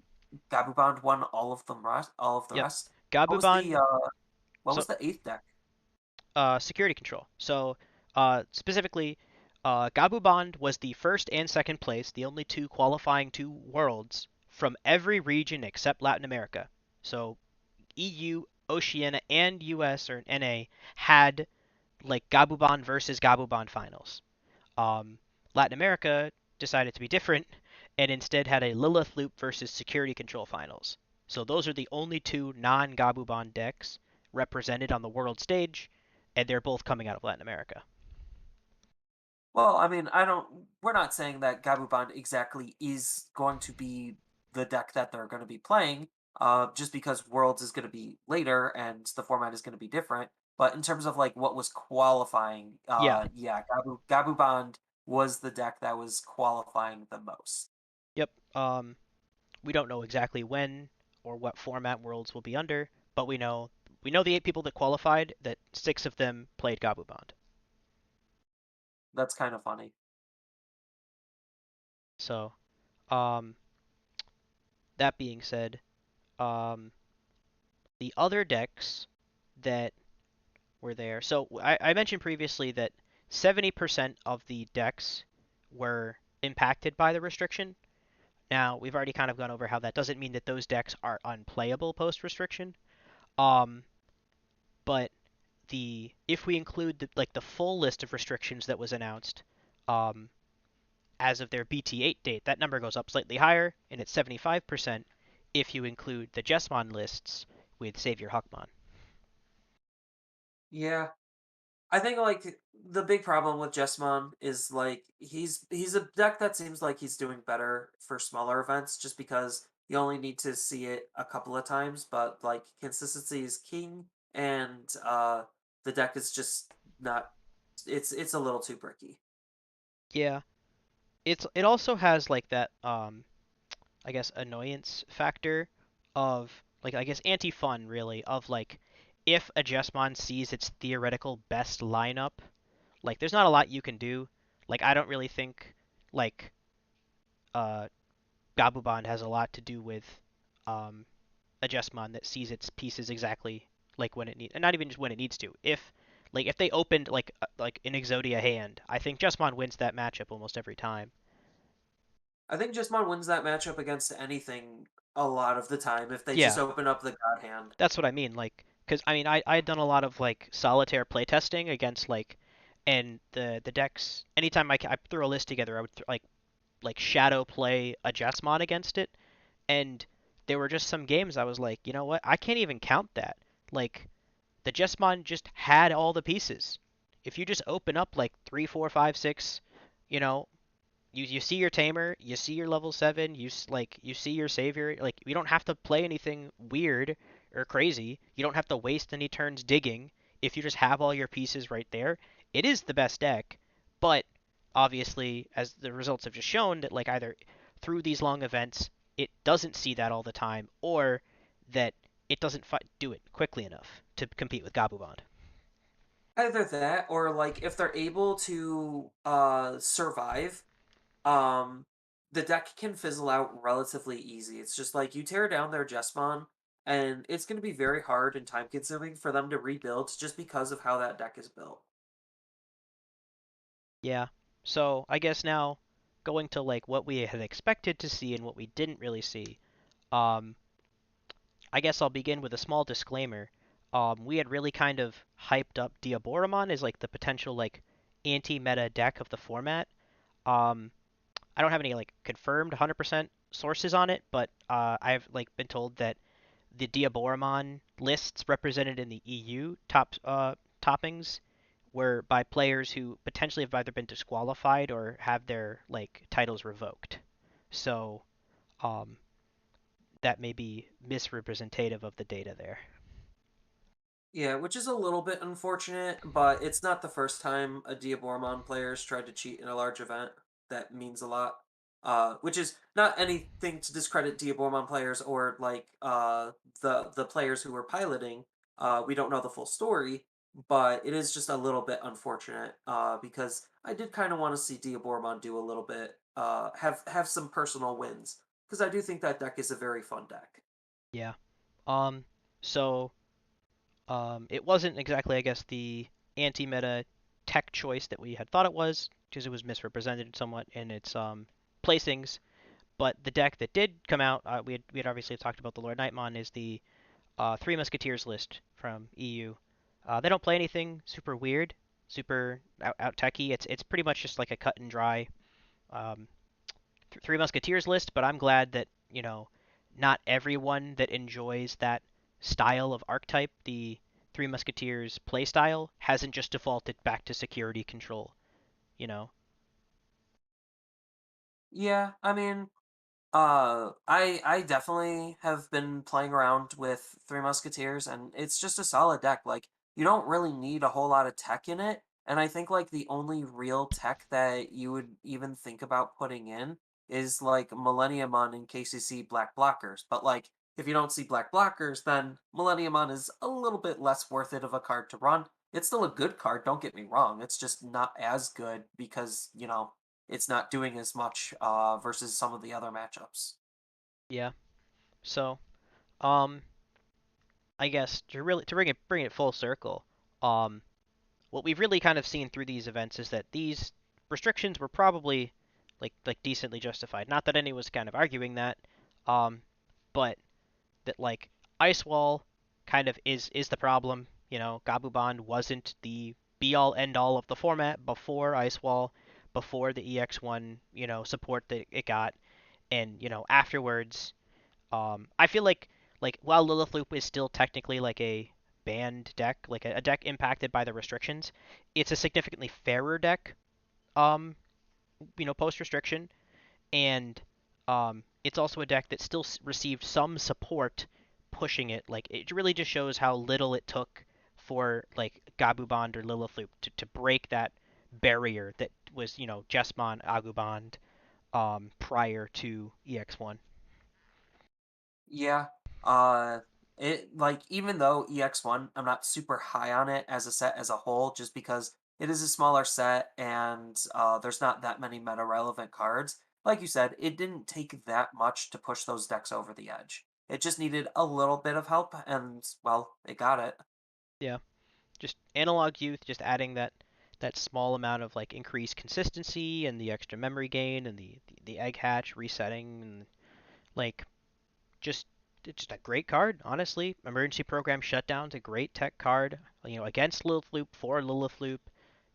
Gabuband won all of the Yep. rest. What was the Gabubon. what So was the eighth deck? security control. So specifically, Gabubond was the first and second place, the only two qualifying to Worlds from every region except Latin America. So EU, Oceania, and US or NA had like Gabubon versus Gabubon finals. Um, Latin America decided to be different and instead had a Lilith Loop versus Security Control finals. So those are the only two non-Gabubon decks represented on the world stage, and they're both coming out of Latin America. Well, I mean, I don't. We're not saying that Gabuband exactly is going to be the deck that they're going to be playing, just because Worlds is going to be later and the format is going to be different. But in terms of like what was qualifying, Yeah, yeah, Gabuband was the deck that was qualifying the most. yep. We don't know exactly when or what format Worlds will be under, but we know the 8 people that qualified that 6 of them played Gabubond. That's kind of funny. So, um, that being said, um, the other decks that were there. So I mentioned previously that 70% of the decks were impacted by the restriction. Now, we've already kind of gone over how that doesn't mean that those decks are unplayable post restriction. Um, but the if we include the full list of restrictions that was announced um, as of their BT8 date, that number goes up slightly higher, and it's 75% if you include the Jesmon lists with Savior Huckmon. Yeah, I think like the big problem with Jessamon is like he's a deck that seems like he's doing better for smaller events just because You only need to see it a couple of times, but like consistency is king, and the deck is just not. It's a little too bricky. Yeah, it also has like that I guess annoyance factor of like I guess anti-fun really of like if a Jesmon sees its theoretical best lineup, like there's not a lot you can do. Like I don't really think like uh Gabubon has a lot to do with um a Jesmon that sees its pieces exactly like when it needs, and not even just when it needs to. If they opened like an Exodia hand, I think Jesmon wins that matchup almost every time. I think Jismon wins that matchup against anything a lot of the time if they just Yeah, open up the God hand. that's what I mean. Like, because I mean, I had done a lot of like solitaire playtesting against like, and the decks. Anytime I threw a list together, I would like shadow play a Jesmon against it, and there were just some games I was like, you know what, I can't even count that. Like the Jesmon just had all the pieces. If you just open up like 3, 4, 5, 6, you know, you see your tamer, you see your level 7, you see your savior. Like you don't have to play anything weird or crazy. You don't have to waste any turns digging if you just have all your pieces right there. It is the best deck, but obviously as the results have just shown that like either through these long events it doesn't see that all the time or that it doesn't do it quickly enough to compete with Gabubond. Either that or like if they're able to survive, the deck can fizzle out relatively easy. It's just like you tear down their Jesmon, and it's going to be very hard and time consuming for them to rebuild just because of how that deck is built. Yeah. So I guess now going to like what we had expected to see and what we didn't really see. Um, I guess I'll begin with a small disclaimer. We had really kind of hyped up Diaboromon as like the potential like anti-meta deck of the format. Um, I don't have any like confirmed 100% sources on it, but I've like been told that the Diaboromon lists represented in the EU toppings were by players who potentially have either been disqualified or have their like titles revoked. So um, that may be misrepresentative of the data there. Yeah, which is a little bit unfortunate, but it's not the first time a Diaboromon player's tried to cheat in a large event. That means a lot. Which is not anything to discredit Diaboromon players or like the players who were piloting. We don't know the full story, but it is just a little bit unfortunate because I did kind of want to see Diaboromon do a little bit have some personal wins because I do think that deck is a very fun deck. Yeah. Um. So it wasn't exactly, I guess, the anti-meta tech choice that we had thought it was, because it was misrepresented somewhat in its placings. But the deck that did come out, we had obviously talked about the Lord Nightmon, is the Three Musketeers list from EU. They don't play anything super weird, super out techy. It's pretty much just like a cut and dry um, Three Musketeers list. But I'm glad that not everyone that enjoys that style of archetype, the Three Musketeers play style, hasn't just defaulted back to security control. You know? Yeah, I mean, I definitely have been playing around with Three Musketeers, and it's just a solid deck. Like you don't really need a whole lot of tech in it, and I think like the only real tech that you would even think about putting in is like Millenniumon in case you see black blockers. But like if you don't see black blockers, then Millenniumon is a little bit less worth it of a card to run. It's still a good card, don't get me wrong. It's just not as good because, it's not doing as much versus some of the other matchups. Yeah. So, um, I guess to bring it full circle, um, what we've really kind of seen through these events is that these restrictions were probably like decently justified. Not that anyone was kind of arguing that, um, but that like Ice Wall kind of is the problem. Gabubon wasn't the be all end all of the format before Ice Wall, before the EX1 support that it got, and afterwards. I feel like while Lilith Loop is still technically like a banned deck, like a deck impacted by the restrictions, it's a significantly fairer deck. Um, Post restriction, and it's also a deck that still received some support pushing it. Like it really just shows how little it took for like Gabubond or Lilithloop to break that barrier that was, Jesmon, Agubond prior to EX1. Yeah. Uh it like even though EX1, I'm not super high on it as a set as a whole, just because it is a smaller set and there's not that many meta relevant cards. Like you said, it didn't take that much to push those decks over the edge. It just needed a little bit of help and well, it got it. Yeah, just analog youth, just adding that small amount of like increased consistency and the extra memory gain and the egg hatch resetting and like just it's just a great card, honestly. Emergency program shutdown's a great tech card. Against Lilithloop, for Lilithloop.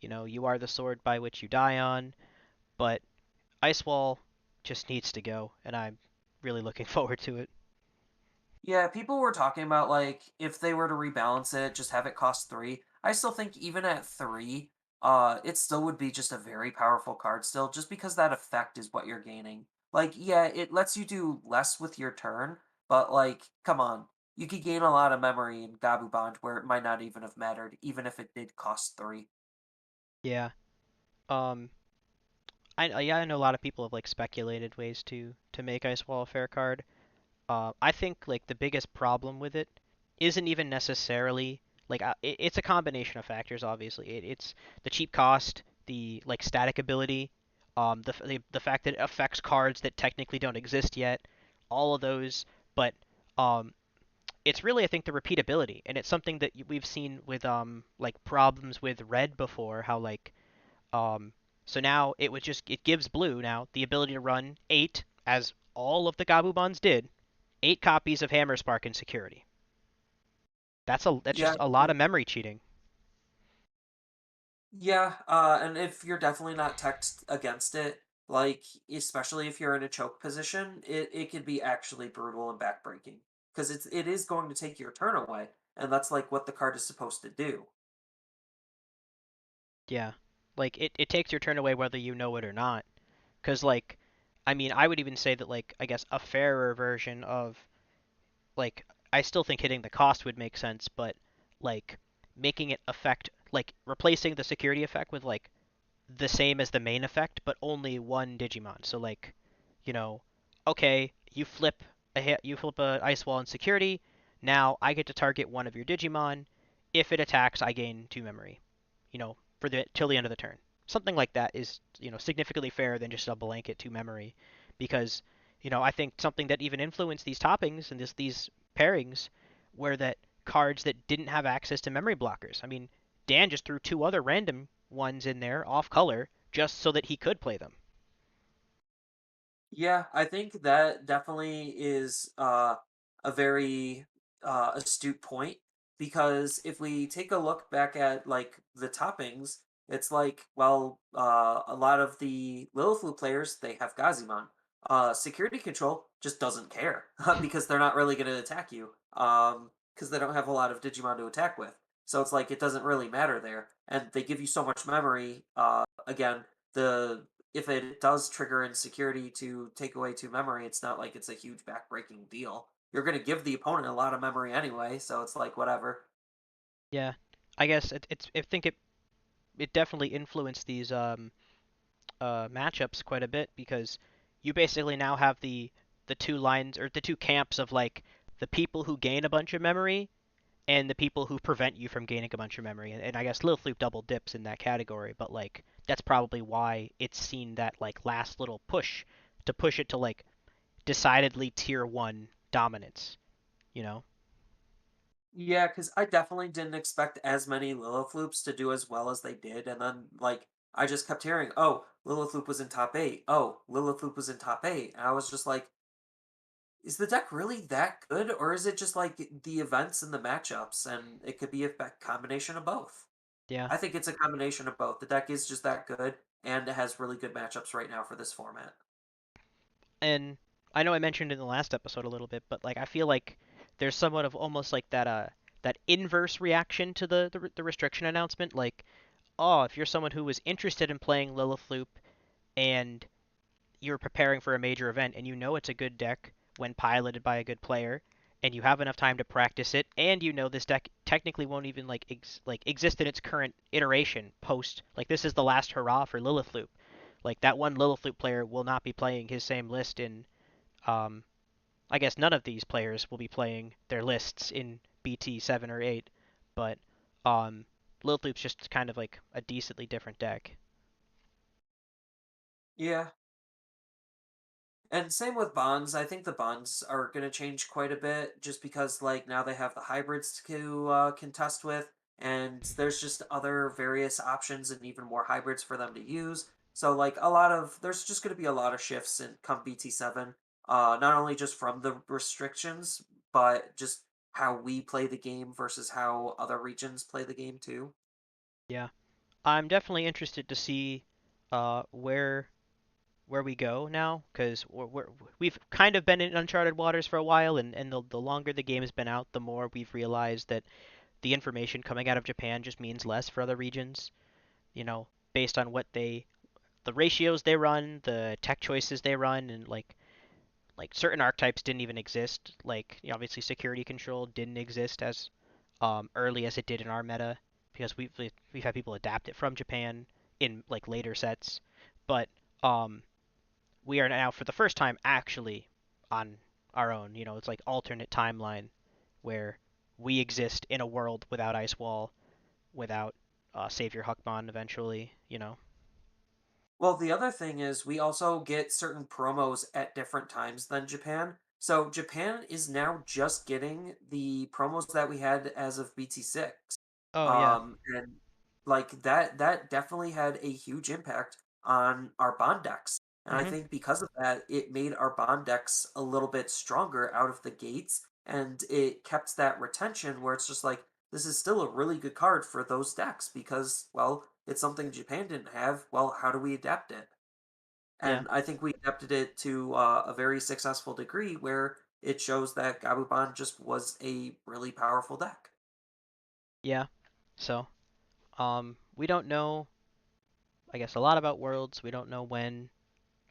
You are the sword by which you die on. But Ice Wall just needs to go, and I'm really looking forward to it. Yeah, people were talking about like if they were to rebalance it, just have it cost 3. I still think even at 3, it still would be just a very powerful card still, just because that effect is what you're gaining. Like, yeah, it lets you do less with your turn, but like, come on. You could gain a lot of memory in Gabu Bond where it might not even have mattered, even if it did cost 3. Yeah. Um. I know a lot of people have like speculated ways to make Ice Wall a fair card. I think like the biggest problem with it isn't even necessarily like it's a combination of factors. Obviously, it's the cheap cost, the like static ability, the fact that it affects cards that technically don't exist yet, all of those. But um, it's really I think the repeatability, and it's something that we've seen with like problems with red before. How like um, so now it gives blue now the ability to run 8 as all of the Gabubons did 8 copies of Hammer Spark in security. That's Yeah, just a lot of memory cheating. yeah, and if you're definitely not teched against it, like especially if you're in a choke position, it can be actually brutal and backbreaking because it is going to take your turn away, and that's like what the card is supposed to do. Yeah. Like it takes your turn away whether you know it or not. Cause like I mean I would even say that like I guess a fairer version of like I still think hitting the cost would make sense, but like making it affect like replacing the security effect with like the same as the main effect, but only one Digimon. So like, you know, okay, you flip a ice wall in security. Now I get to target one of your Digimon. If it attacks, I gain 2 memory. For the till the end of the turn. Something like that is significantly fairer than just a blanket 2 memory, because I think something that even influenced these toppings and these pairings were that cards that didn't have access to memory blockers. I mean, Dan just threw 2 other random ones in there off color just so that he could play them. Yeah, I think that definitely is a very astute point because if we take a look back at like the toppings, it's like well, a lot of the Lilithloop players they have Gazimon. Security control just doesn't care because they're not really going to attack you because they don't have a lot of Digimon to attack with. So it's like it doesn't really matter there, and they give you so much memory. Again, the if it does trigger insecurity to take away 2 memory, it's not like it's a huge backbreaking deal. You're going to give the opponent a lot of memory anyway, so it's like whatever. Yeah, I guess I think it definitely influenced these matchups quite a bit because you basically now have the 2 lines or the 2 camps of like the people who gain a bunch of memory and the people who prevent you from gaining a bunch of memory. And I guess Lilith Loop double dips in that category, but like that's probably why it's seen that like last little push to push it to like decidedly tier 1 dominance, you know? Yeah, because I definitely didn't expect as many Lilith Loops to do as well as they did, and then like I just kept hearing, "Oh, Lilith Loop was in top 8. Oh, Lilith Loop was in top 8." And I was just like, "Is the deck really that good, or is it just like the events and the matchups, and it could be a combination of both?" Yeah. I think it's a combination of both. The deck is just that good, and it has really good matchups right now for this format. And I know I mentioned in the last episode a little bit, but like I feel like there's somewhat of almost like that inverse reaction to the restriction announcement. Like, oh, if you're someone who was interested in playing Lilith Loop and you're preparing for a major event and you know it's a good deck when piloted by a good player, and you have enough time to practice it, and you know this deck technically won't even like exist in its current iteration post. Like this is the last hurrah for Lilithloop. Like that one Lilithloop player will not be playing his same list in um, I guess none of these players will be playing their lists in BT 7 or 8, but Lilithloop's just kind of like a decently different deck. Yeah. And same with bonds. I think the bonds are going to change quite a bit just because, like, now they have the hybrids to contest with, and there's just other various options and even more hybrids for them to use. So, like, there's just going to be a lot of shifts in come BT7, not only just from the restrictions, but just how we play the game versus how other regions play the game too. Yeah, I'm definitely interested to see where we go now because we've kind of been in uncharted waters for a while, and the longer the game has been out, the more we've realized that the information coming out of Japan just means less for other regions. You know, based on the ratios they run, the tech choices they run, and like certain archetypes didn't even exist. Like obviously security control didn't exist as early as it did in our meta because we've had people adapt it from Japan in like later sets, but um, we are now for the first time actually on our own. You know, it's like alternate timeline where we exist in a world without Ice Wall, without Savior Huckmon eventually. You know. Well, the other thing is we also get certain promos at different times than Japan. So Japan is now just getting the promos that we had as of BT6. Oh yeah. And like that definitely had a huge impact on our bond decks. And I Mhm. think because of that, it made our bond decks a little bit stronger out of the gates, and it kept that retention where it's just like this is still a really good card for those decks because, well, it's something Japan didn't have. Well, how do we adapt it? Yeah. And I think we adapted it to a very successful degree where it shows that Gabuban just was a really powerful deck. Yeah. So we don't know. I guess a lot about Worlds. We don't know when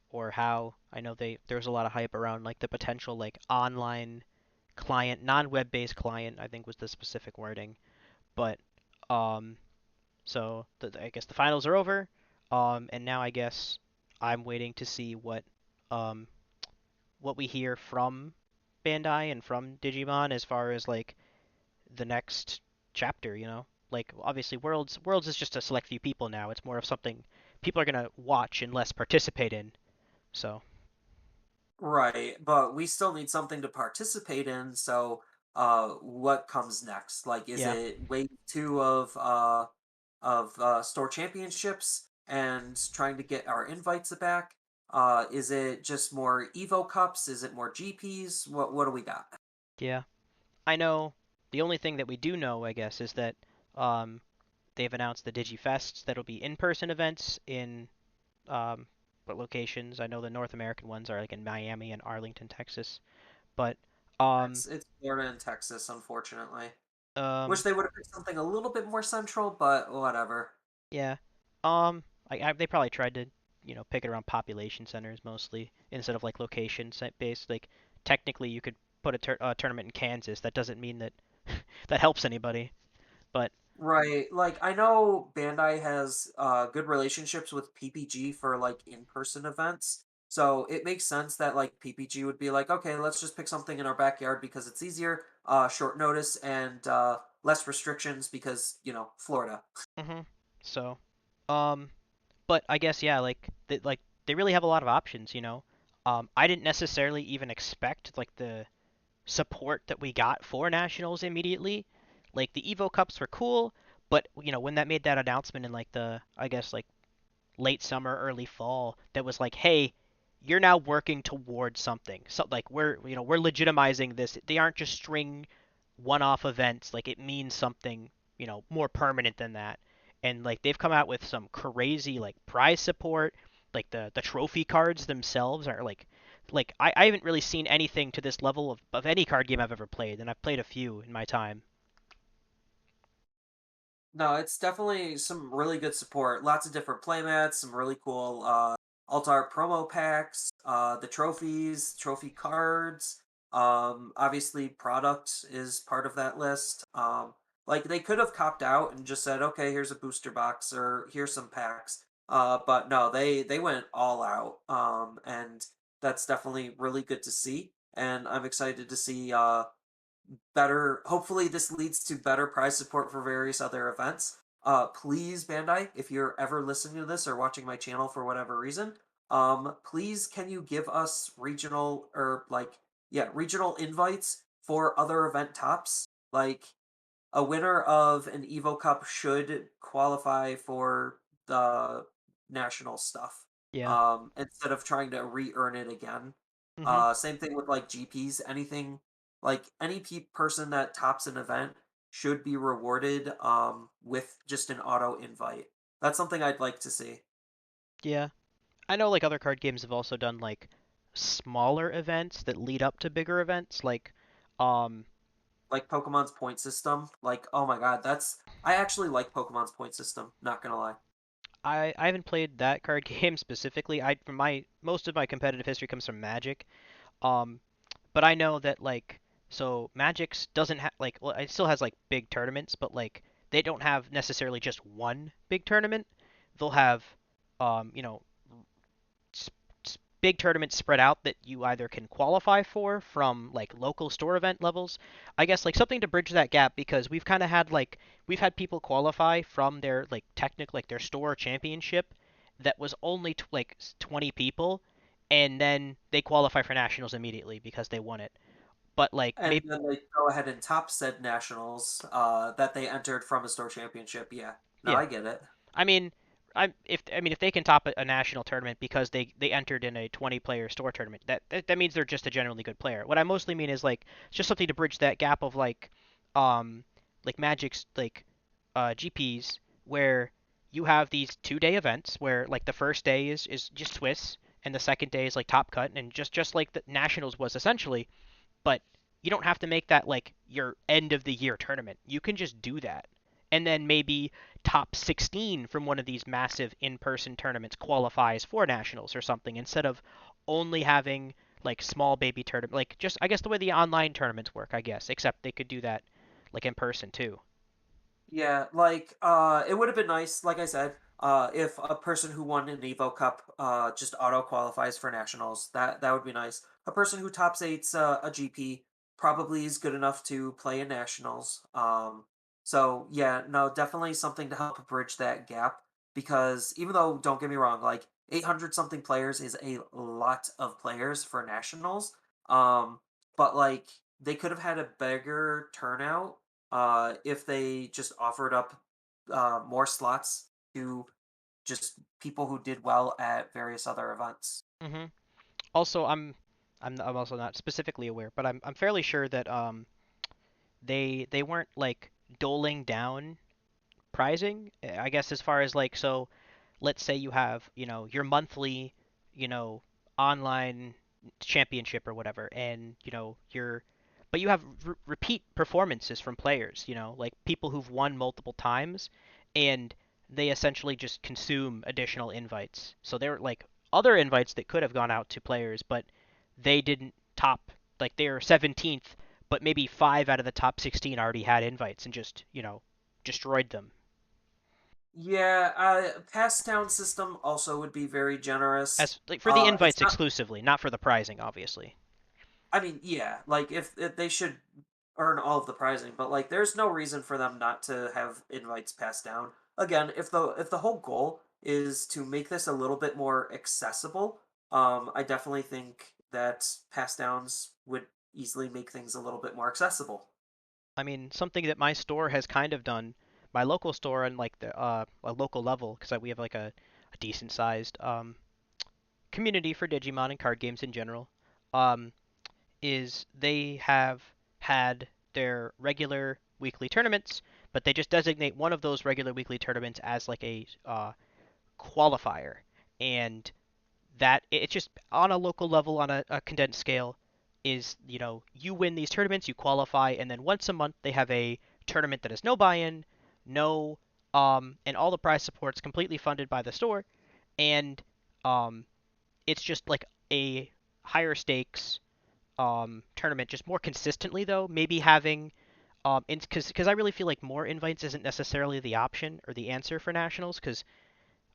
or how. I know there's a lot of hype around like the potential like online client, non-web based client, I think was the specific wording. But um so I guess the finals are over. And now I guess I'm waiting to see um what we hear from Bandai and from Digimon as far as like the next chapter, you know? Like obviously Worlds is just a select few people now. It's more of something people are going to watch and less participate in. So, Right, but we still need something to participate in. So, what comes next? Like, is yeah. it wave two of store championships and trying to get our invites back? Is it just more Evo Cups? Is it more GPs? What do we got? Yeah. I know the only thing that we do know, I guess, is that um, they've announced the DigiFests that'll be in-person events in um, what locations? I know the North American ones are like in Miami and Arlington, Texas. But um, It's Florida and Texas, unfortunately. Wish um, they would have picked something a little bit more central, but whatever. yeah. They probably tried to, pick it around population centers mostly instead of like location set based. Like technically, you could put a tournament in Kansas. That doesn't mean that that helps anybody. But Right. Like I know Bandai has good relationships with PPG for like in-person events. So it makes sense that like PPG would be like, okay, let's just pick something in our backyard because it's easier, short notice and less restrictions because, Florida. hmm so, um, but I guess yeah, like they really have a lot of options. I didn't necessarily even expect like the support that we got for nationals immediately. Like the Evo Cups were cool, but when that made that announcement in like the I guess like late summer, early fall, that was like, hey, you're now working towards something. So like we're legitimizing this. They aren't just string one-off events. Like it means something more permanent than that. And like they've come out with some crazy like prize support. Like the trophy cards themselves are like I haven't really seen anything to this level of any card game I've ever played, and I've played a few in my time. No, it's definitely some really good support. Lots of different playmats, some really cool alt art promo packs, the trophies, trophy cards. Obviously, product is part of that list. Like they could have copped out and just said, "Okay, here's a booster box or here's some packs." But no, they went all out, and that's definitely really good to see. And I'm excited to see better. Hopefully, this leads to better prize support for various other events. Please, Bandai, if you're ever listening to this or watching my channel for whatever reason, please can you give us regional or regional invites for other event tops? Like a winner of an Evo Cup should qualify for the national stuff. Yeah. Instead of trying to re-earn it again. Mhm. Same thing with like GPs. Anything like any person that tops an event should be rewarded with just an auto invite. That's something I'd like to see. Yeah. I know like other card games have also done like smaller events that lead up to bigger events um Like Pokemon's point system. Like, oh my god, that's I actually like Pokemon's point system, not gonna lie. I haven't played that card game specifically. I from my most of my competitive history comes from Magic. Um but I know that like so Magic's doesn't have like well, it still has like big tournaments, but like they don't have necessarily just one big tournament. They'll have you know big tournaments spread out that you either can qualify for from like local store event levels. I guess like something to bridge that gap because we've kind of had like we've had people qualify from their like technical like their store championship that was only 20 people and then they qualify for nationals immediately because they won it. But like And maybe then they go ahead and top said nationals that they entered from a store championship. Yeah, no, yeah, I get it. I mean, if they can top a national tournament because they entered in a 20 player store tournament, that means they're just a generally good player. What I mostly mean is like it's just something to bridge that gap of um like Magic's GPs where you have these 2 day events where like the first day is just Swiss and the second day is like Top Cut and just like the nationals was essentially, but you don't have to make that like your end of the year tournament. You can just do that. And then maybe top 16 from one of these massive in-person tournaments qualifies for nationals or something instead of only having like small baby tournament like just I guess the way the online tournaments work, I guess, except they could do that like in person too. Yeah, like it would have been nice, like I said, if a person who won an Evo Cup just auto qualifies for nationals. That would be nice. A person who tops eight's a GP probably is good enough to play in nationals. So yeah, no, definitely something to help bridge that gap because even though don't get me wrong, like 800 something players is a lot of players for nationals. Um, but like they could have had a bigger turnout if they just offered up more slots to just people who did well at various other events. Hmm. Also, I'm also not specifically aware, but I'm fairly sure that they weren't like doling down prizing. I guess as far as like so let's say you have, your monthly, you know, online championship or whatever, and but you have repeat performances from players, like people who've won multiple times, and they essentially just consume additional invites. So there were like other invites that could have gone out to players, but they didn't top, like they're 17th, but maybe 5 out of the top 16 already had invites and just, destroyed them. Yeah, pass down system also would be very generous. As like for the It's invites not. exclusively, not for the prizing, obviously. I mean, yeah, like if they should earn all of the prizing, but like there's no reason for them not to have invites passed down. Again, if the whole goal is to make this a little bit more accessible, I definitely think that pass downs would easily make things a little bit more accessible. I mean, something that my store has kind of done, my local store and like the a local level, because we have like a decent sized community for Digimon and card games in general, um, is they have had their regular weekly tournaments, but they just designate one of those regular weekly tournaments as like a qualifier, and that it's just on a local level on a condensed scale is you win these tournaments, you qualify, and then once a month they have a tournament that has no buy-in, no and all the prize support's completely funded by the store, and it's just like a higher stakes tournament, just more consistently though. Maybe having because I really feel like more invites isn't necessarily the option or the answer for nationals. Because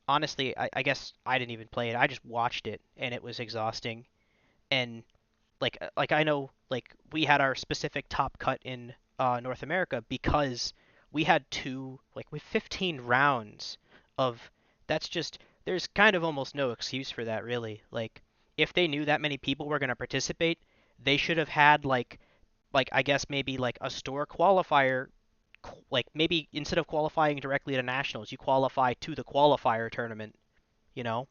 honestly, I guess I didn't even play it. I just watched it and it was exhausting. And like I know like we had our specific top cut in North America because we had two like with 15 rounds of that's just there's kind of almost no excuse for that really. Like if they knew that many people were going to participate, they should have had like I guess maybe like a store qualifier like maybe instead of qualifying directly to nationals, you qualify to the qualifier tournament, you know?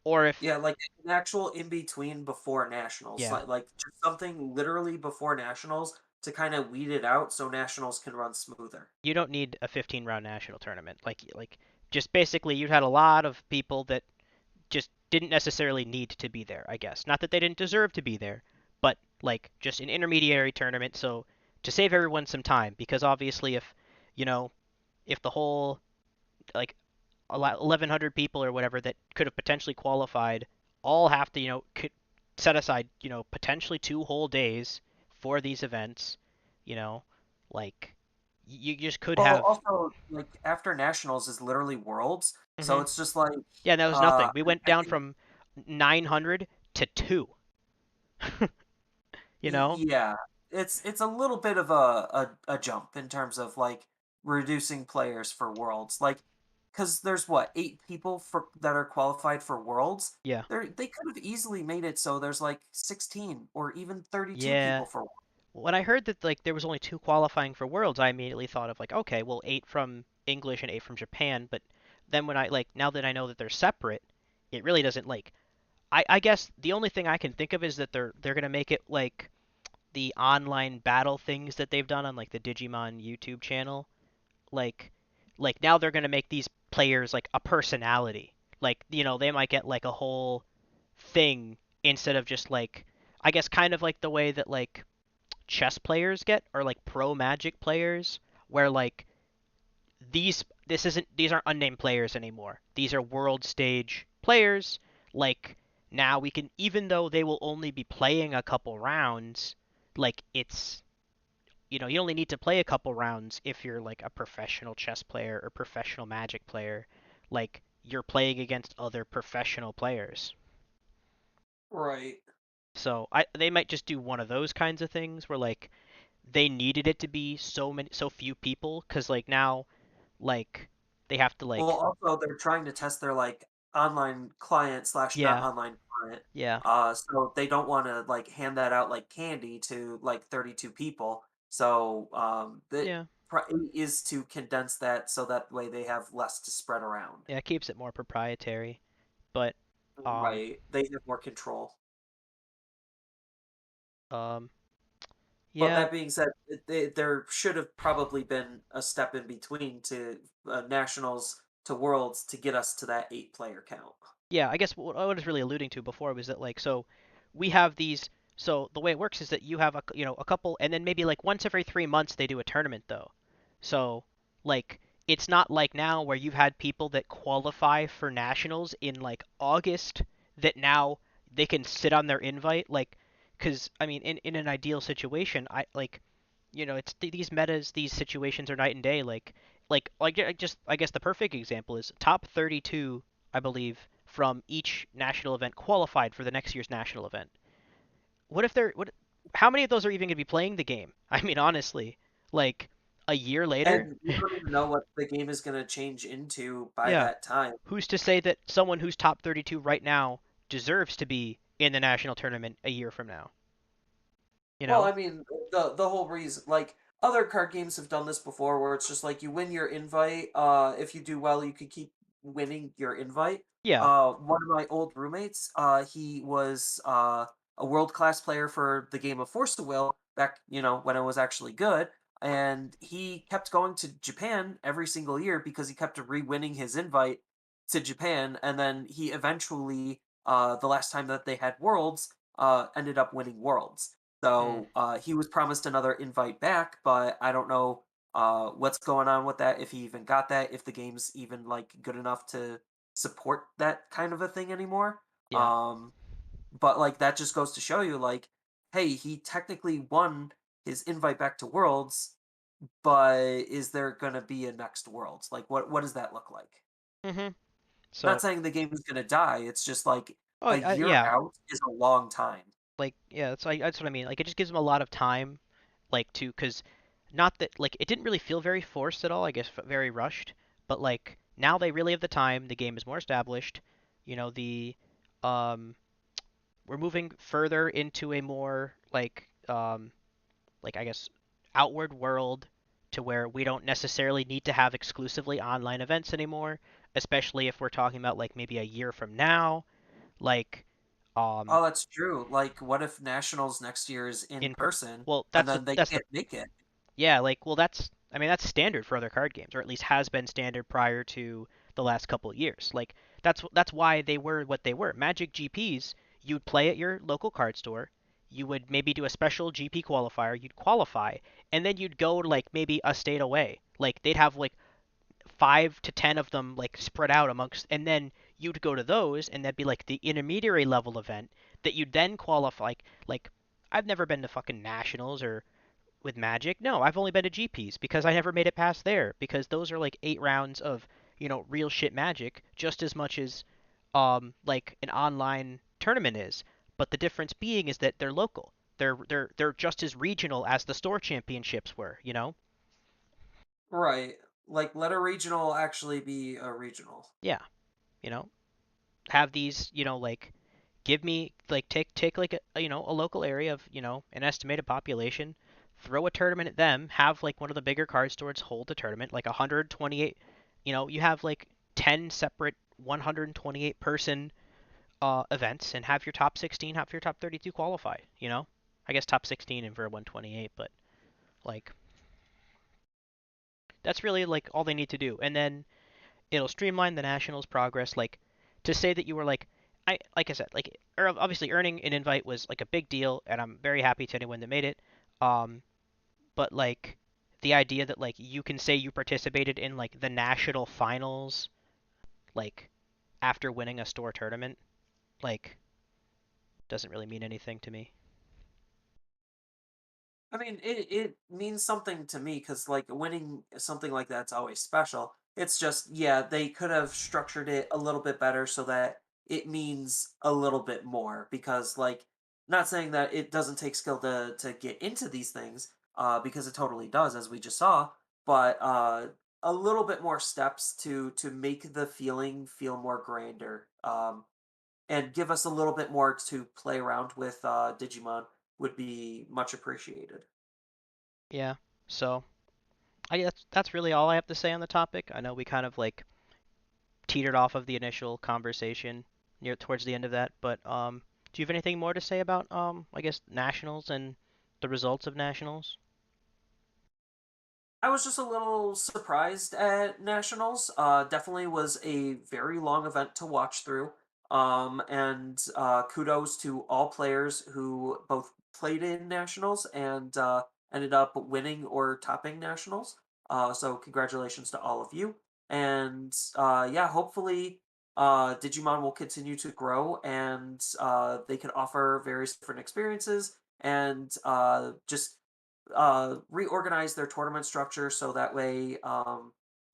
Or if Yeah, like an actual in between before nationals, yeah, like just something literally before nationals to kind of weed it out so nationals can run smoother. you don't need a 15 round national tournament. Like just basically you had a lot of people that just didn't necessarily need to be there, I guess. Not that they didn't deserve to be there, but like just an intermediary tournament so to save everyone some time because obviously if you know, if the whole like 1100 people or whatever that could have potentially qualified all have to, could set aside, potentially 2 whole days for these events, you know, like you just could Well, have. also like after nationals is literally worlds, so hmm it's just like Yeah, that was nothing. We went I down think from 900 to 2, you know? yeah, it's a little bit of a jump in terms of like reducing players for worlds, like because there's what 8 people for that are qualified for worlds. Yeah. They could have easily made it so there's like 16 or even 32 Yeah. people for. When I heard that like there was only 2 qualifying for Worlds, I immediately thought of like, okay, well 8 from English and 8 from Japan, but then when I like now that I know that they're separate, it really doesn't like I guess the only thing I can think of is that they're gonna make it like the online battle things that they've done on like the Digimon YouTube channel. Like now they're gonna make these players like a personality. Like, they might get like a whole thing instead of just like I guess kind of like the way that like chess players get or like pro magic players where like these aren't unnamed players anymore. These are world stage players. Like now we can even though they will only be playing a couple rounds, like it's you only need to play a couple rounds if you're like a professional chess player or professional magic player. Like you're playing against other professional players. Right. So they might just do one of those kinds of things where like they needed it to be so few people because like now like they have to Well, like also they're trying to test their like online client slash not yeah online client. yeah So they don't want to like hand that out like candy to like 32 people. So the yeah is to condense that so that way they have less to spread around. yeah it keeps it more proprietary but um Right. They have more control. um But yeah that being said, there should have probably been a step in between to nationals to worlds to get us to that 8 player count. yeah, I guess what I was really alluding to before was that like so we have these so the way it works is that you have a couple and then maybe like once every 3 months they do a tournament though. So like it's not like now where you've had people that qualify for nationals in like August that now they can sit on their invite like because I mean in an ideal situation I like it's these metas these situations are night and day just I guess the perfect example is top 32 I believe from each national event qualified for the next year's national event. What if they're what? How many of those are even going to be playing the game? I mean, honestly, like a year later, And we don't even know what the game is going to change into by yeah. that time. Who's to say that someone who's top 32 right now deserves to be in the national tournament a year from now? You Well, know? I mean, the whole reason, like other card games have done this before, where it's just like you win your invite. If you do well, you could keep winning your invite. Yeah. One of my old roommates, he was a world class player for the game of Force to Will back, when it was actually good, and he kept going to Japan every single year because he kept re-winning his invite to Japan, and then he eventually, the last time that they had Worlds, ended up winning Worlds. Mm. So he was promised another invite back, but I don't know what's going on with that. If he even got that, if the game's even like good enough to support that kind of a thing anymore. Yeah. But like that just goes to show you, like, hey, he technically won his invite back to Worlds, but is there gonna be a next Worlds? Like, what does that look like? Hmm. Not So, saying the game is gonna die. It's just like oh a year yeah, out is a long time. like yeah, that's what I mean. Like it just gives them a lot of time, like to because not that like it didn't really feel very forced at all. I guess very rushed, but like now they really have the time. The game is more established. You know the um we're moving further into a more like I guess outward world to where we don't necessarily need to have exclusively online events anymore, especially if we're talking about like maybe a year from now, like um Oh, that's true. Like, what if Nationals next year is in in per person well and then they that's the can't make it? yeah, like well that's I mean that's standard for other card games or at least has been standard prior to the last couple of years. Like that's why they were what they were. Magic GPs, you'd play at your local card store, you would maybe do a special GP qualifier, you'd qualify, and then you'd go like maybe a state away. Like they'd have like 5 to 10 of them like spread out amongst, and then you'd go to those, and that'd be like the intermediary level event that you'd then qualify. Like I've never been to fucking nationals or with Magic. No, I've only been to GPs because I never made it past there because those are like 8 rounds of real shit Magic just as much as like an online tournament is. But the difference being is that they're local. They're just as regional as the store championships were. Right. Like, let a regional actually be a regional. Yeah, you know, have these, like give me like take like a local area of, an estimated population, throw a tournament at them, have like one of the bigger card stores hold the tournament, like 128, you have like 10 separate 128 person events and have your top 16, have your top 32 qualify. I guess top 16 in for 128, but like that's really like all they need to do. And then it'll streamline the Nationals' progress. Like to say that you were like I said, like obviously earning an invite was like a big deal, and I'm very happy to anyone that made it. Um, but like the idea that like you can say you participated in like the national finals, like after winning a store tournament, like doesn't really mean anything to me. I mean, it means something to me because like winning something like that's always special. It's just, yeah, they could have structured it a little bit better so that it means a little bit more. Because like, not saying that it doesn't take skill to get into these things, because it totally does, as we just saw. But a little bit more steps to make the feeling feel more grander. And give us a little bit more to play around with Digimon would be much appreciated. Yeah. So that's really all I have to say on the topic. I know we kind of like teetered off of the initial conversation near towards the end of that. But do you have anything more to say about I guess nationals and the results of nationals? I was just a little surprised at Nationals. Definitely was a very long event to watch through. And kudos to all players who both played in Nationals and ended up winning or topping Nationals. So congratulations to all of you. And yeah, hopefully Digimon will continue to grow and they can offer various different experiences and just reorganize their tournament structure so that way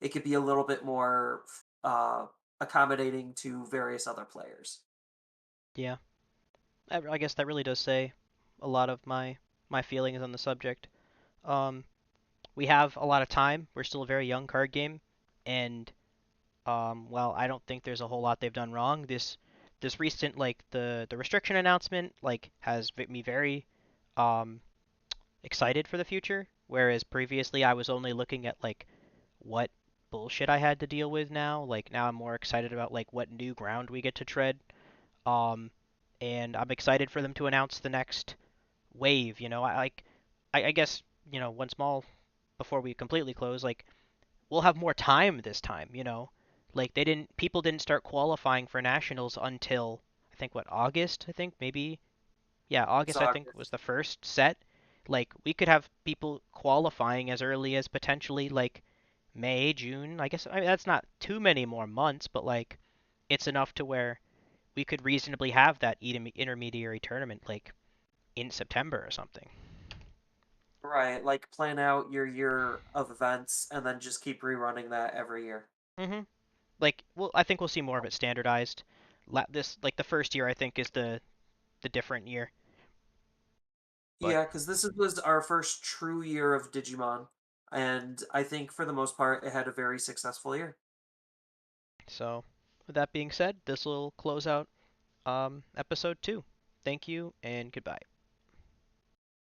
it could be a little bit more uh, accommodating to various other players. Yeah, I guess that really does say a lot of my feelings on the subject. Um, we have a lot of time. We're still a very young card game, and well, I don't think there's a whole lot they've done wrong. This recent like the restriction announcement like has me very um excited for the future, whereas previously I was only looking at like what bullshit I had to deal with now. Like now I'm more excited about like what new ground we get to tread. Um, and I'm excited for them to announce the next wave. I guess one small before we completely close, like we'll have more time this time. Like people didn't start qualifying for nationals until I think what August. I think maybe yeah, It's August I think was August. the first set. Like we could have people qualifying as early as potentially like May, June. I guess that's not too many more months, but like it's enough to where we could reasonably have that intermediary tournament like in September or something. Right, like plan out your year of events and then just keep rerunning that every year. Hmm. Like, well, I think we'll see more of it standardized. This like the first year I think is the different year, but Yeah, because was our first true year of Digimon, and I think for the most part it had a very successful year. so with that being said, this will close out episode 2. Thank you and goodbye.